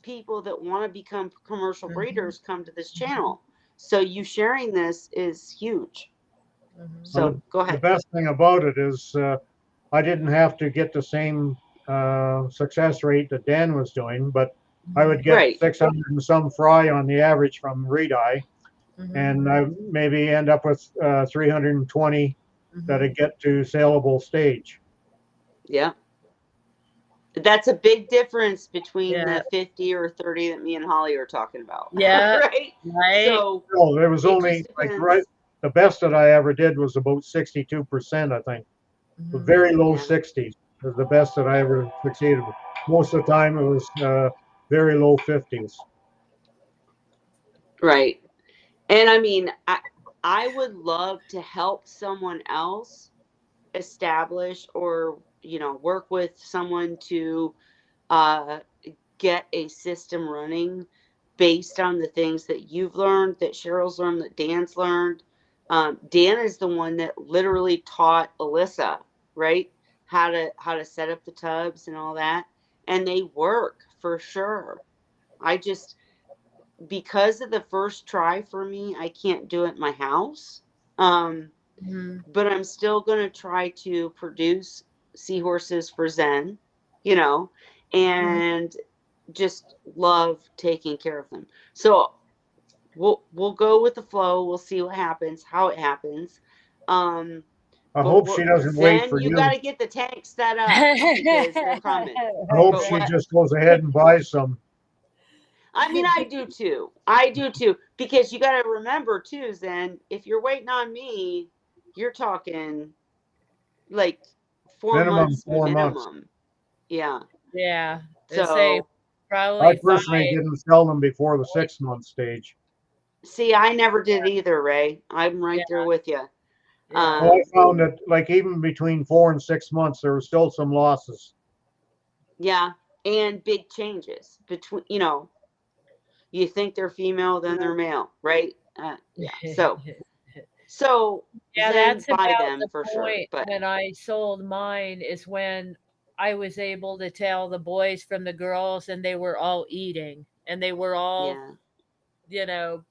people that want to become commercial Mhm, breeders come to this mhm, channel. So you sharing this is huge. mhm. well, So go the ahead. best thing about it is I didn't have to get the same success rate that Dan was doing, but I would Mhm, get Right. 600 and some fry on the average from reed-eye, mhm, and I maybe end up with 320 that I mhm. get to saleable stage. Yeah. That's a big difference between Yeah. the 50 or 30 that me and Holly are talking about. Yeah. Right. Right. So No, there was it just only like right. depends. The best that I ever did was about 62%, I think. The Mhm. very low Yeah. 60s was the best that I ever succeeded with. Most of the time it was very low 50s. Right. And I mean, I would love to help someone else establish or, work with someone to uh, get a system running based on the things that you've learned, that Cheryl's learned, that Dan's learned. Dan is the one that literally taught Alyssa, right? How to set up the tubs and all that. And they work for sure. I just, because of the first try for me, I can't do it in my house. Um, Mhm, but I'm still going to try to produce seahorses for Zen, you know, mhm. and just love taking care of them. So we'll go with the flow. We'll see what happens, how it happens. Um, I but hope she doesn't wait Zen, for you you. got to get the tanks set up because they're coming. I hope But she what just goes ahead and buys some. I mean, I do too. I do too. Because you got to remember too, Zen, if you're waiting on me, you're talking like four Minimum months 4 months. minimum. Yeah. Yeah. Let's say So, I probably personally 5. didn't sell them before the 6 month stage. see, I never did either, Ray. I'm Yeah. right there with you. Yeah. Well, I Um, found that like even between 4 and 6 months, there were still some losses. yeah, and big changes between, you think they're female, then they're male, right? Yeah. So Yeah, Zen that's buy about them the for sure. point But when I sold mine is when I was able to tell the boys from the girls and they were all eating and they were all, yeah, you know,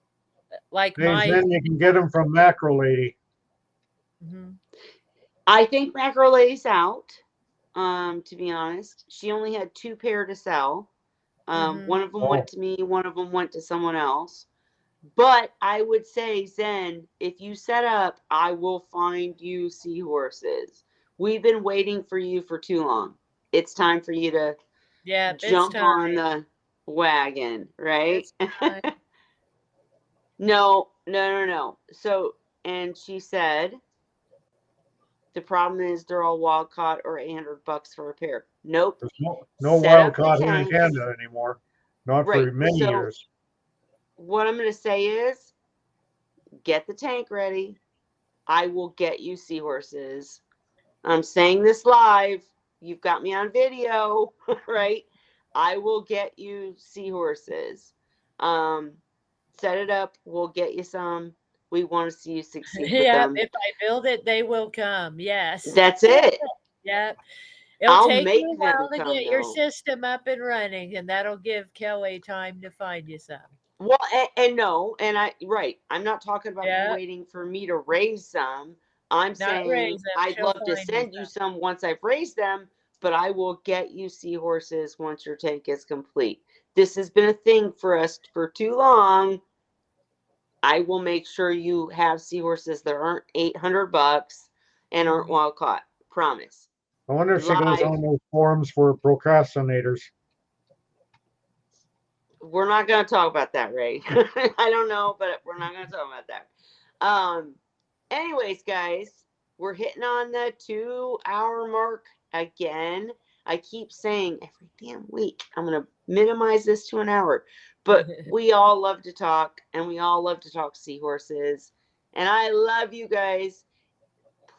like Hey, my then you can get them from Macro Lady. Mhm. I think Macro Lady's out. To be honest, she only had two pair to sell. Mhm. One of them went Oh, to me, one of them went to someone else. But I would say, Zen, if you set up, I will find you seahorses. We've been waiting for you for too long. It's time for you to Yep, it's jump time. on the wagon, right? It's time. No, no, no, no. So, and she said, the problem is they're all wild caught or $800 for a pair. Nope. there's no Set wild up the caught here in tanks. Canada anymore. Not Right. for many So, years. what I'm going to say is get the tank ready. I will get you seahorses. I'm saying this live. You've got me on video, right? I will get you seahorses. Um, Set it up. We'll get you some. We want to see you succeed with Yep, them. if I build it, they will come. Yes. That's it. Yep. It'll I'll take you make a them while to come get your though. system up and running, and that'll give Kelly time to find you some. Well, and no, and right. I'm not talking about you Yep. waiting for me to raise some. I'm Not saying raise them. I'd She'll love to find you send you some once I've raised them, but I will get you seahorses once your tank is complete. This has been a thing for us for too long. I will make sure you have seahorses that aren't $800 and aren't some. wild caught. Promise. I wonder if she goes Live. on those forums for procrastinators. We're not going to talk about that, Ray. I don't know, but we're not going to talk about that. Um, Anyways, guys, we're hitting on the 2 hour mark again. I keep saying every damn week I'm going to minimize this to an hour, but Mhm. we all love to talk and we all love to talk seahorses. And I love you guys.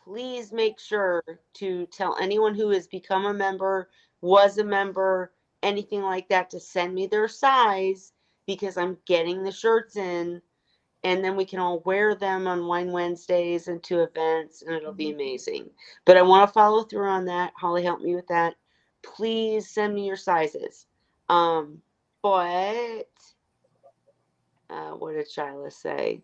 Please make sure to tell anyone who has become a member, was a member, anything like that, to send me their size because I'm getting the shirts in and then we can all wear them on Wine Wednesdays and to events, and it'll be Mhm. amazing. But I want to follow through on that. Holly, help me with that. Please send me your sizes. But what did Shyla say?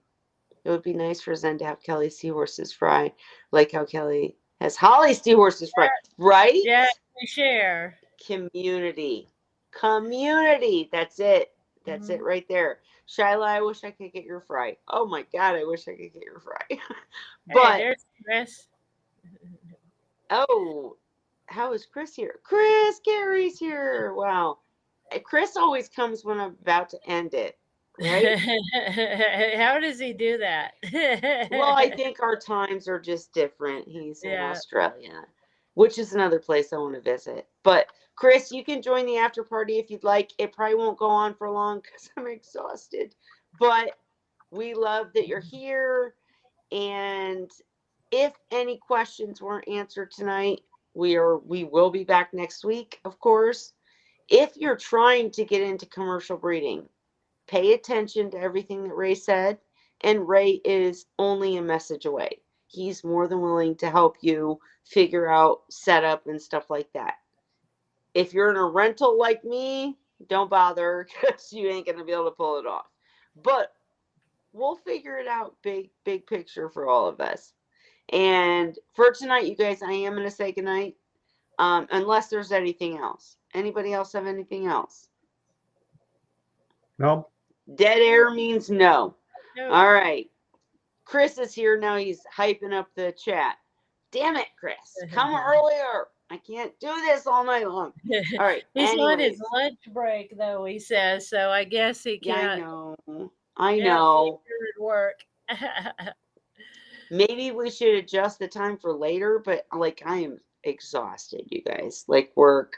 It would be nice for Zen to have Kelly Seahorses fry, like how Kelly has Holly Seahorses fry, right? Yeah, we share. Community. Community. That's it. That's it Mhm. right there. Shyla, I wish I could get your fry. Oh my God, I wish I could get your fry. Hey, But, there's Chris. oh, how is Chris here? Chris Gary's here. Wow. Chris always comes when I'm about to end it, right? How does he do that? Well, I think our times are just different. He's in Yeah. Australia, which is another place I want to visit. But Chris, you can join the after party if you'd like. It probably won't go on for long because I'm exhausted. But we love that you're here. And if any questions weren't answered tonight, we will be back next week, of course. If you're trying to get into commercial breeding, pay attention to everything that Ray said, and Ray is only a message away. He's more than willing to help you figure out setup and stuff like that. If you're in a rental like me, don't bother because you ain't going to be able to pull it off. But we'll figure it out, big picture for all of us. And for tonight, you guys, I am going to say goodnight, unless there's anything else. Anybody else have anything else? No, Dead air means no. No. All right. Chris is here now. He's hyping up the chat. Damn it, Chris. Come earlier. I can't do this all night long. All right. He's on his Anyways. lunch break, though, he says, so I guess he Yeah, I can't. know. I Yeah, be know. here at work. Maybe we should adjust the time for later, but like I am exhausted, you guys. Like work.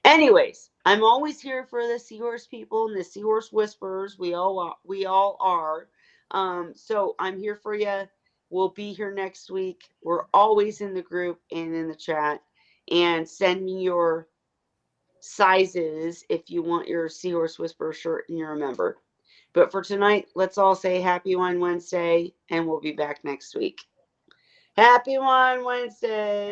Anyways, I'm always here for the Seahorse people and the Seahorse whisperers. We all are. So I'm here for you. We'll be here next week. We're always in the group and in the chat. And send me your sizes if you want your Seahorse Whisperer shirt and you're a member. But for tonight, let's all say Happy Wine Wednesday, and we'll be back next week. Happy Wine Wednesday.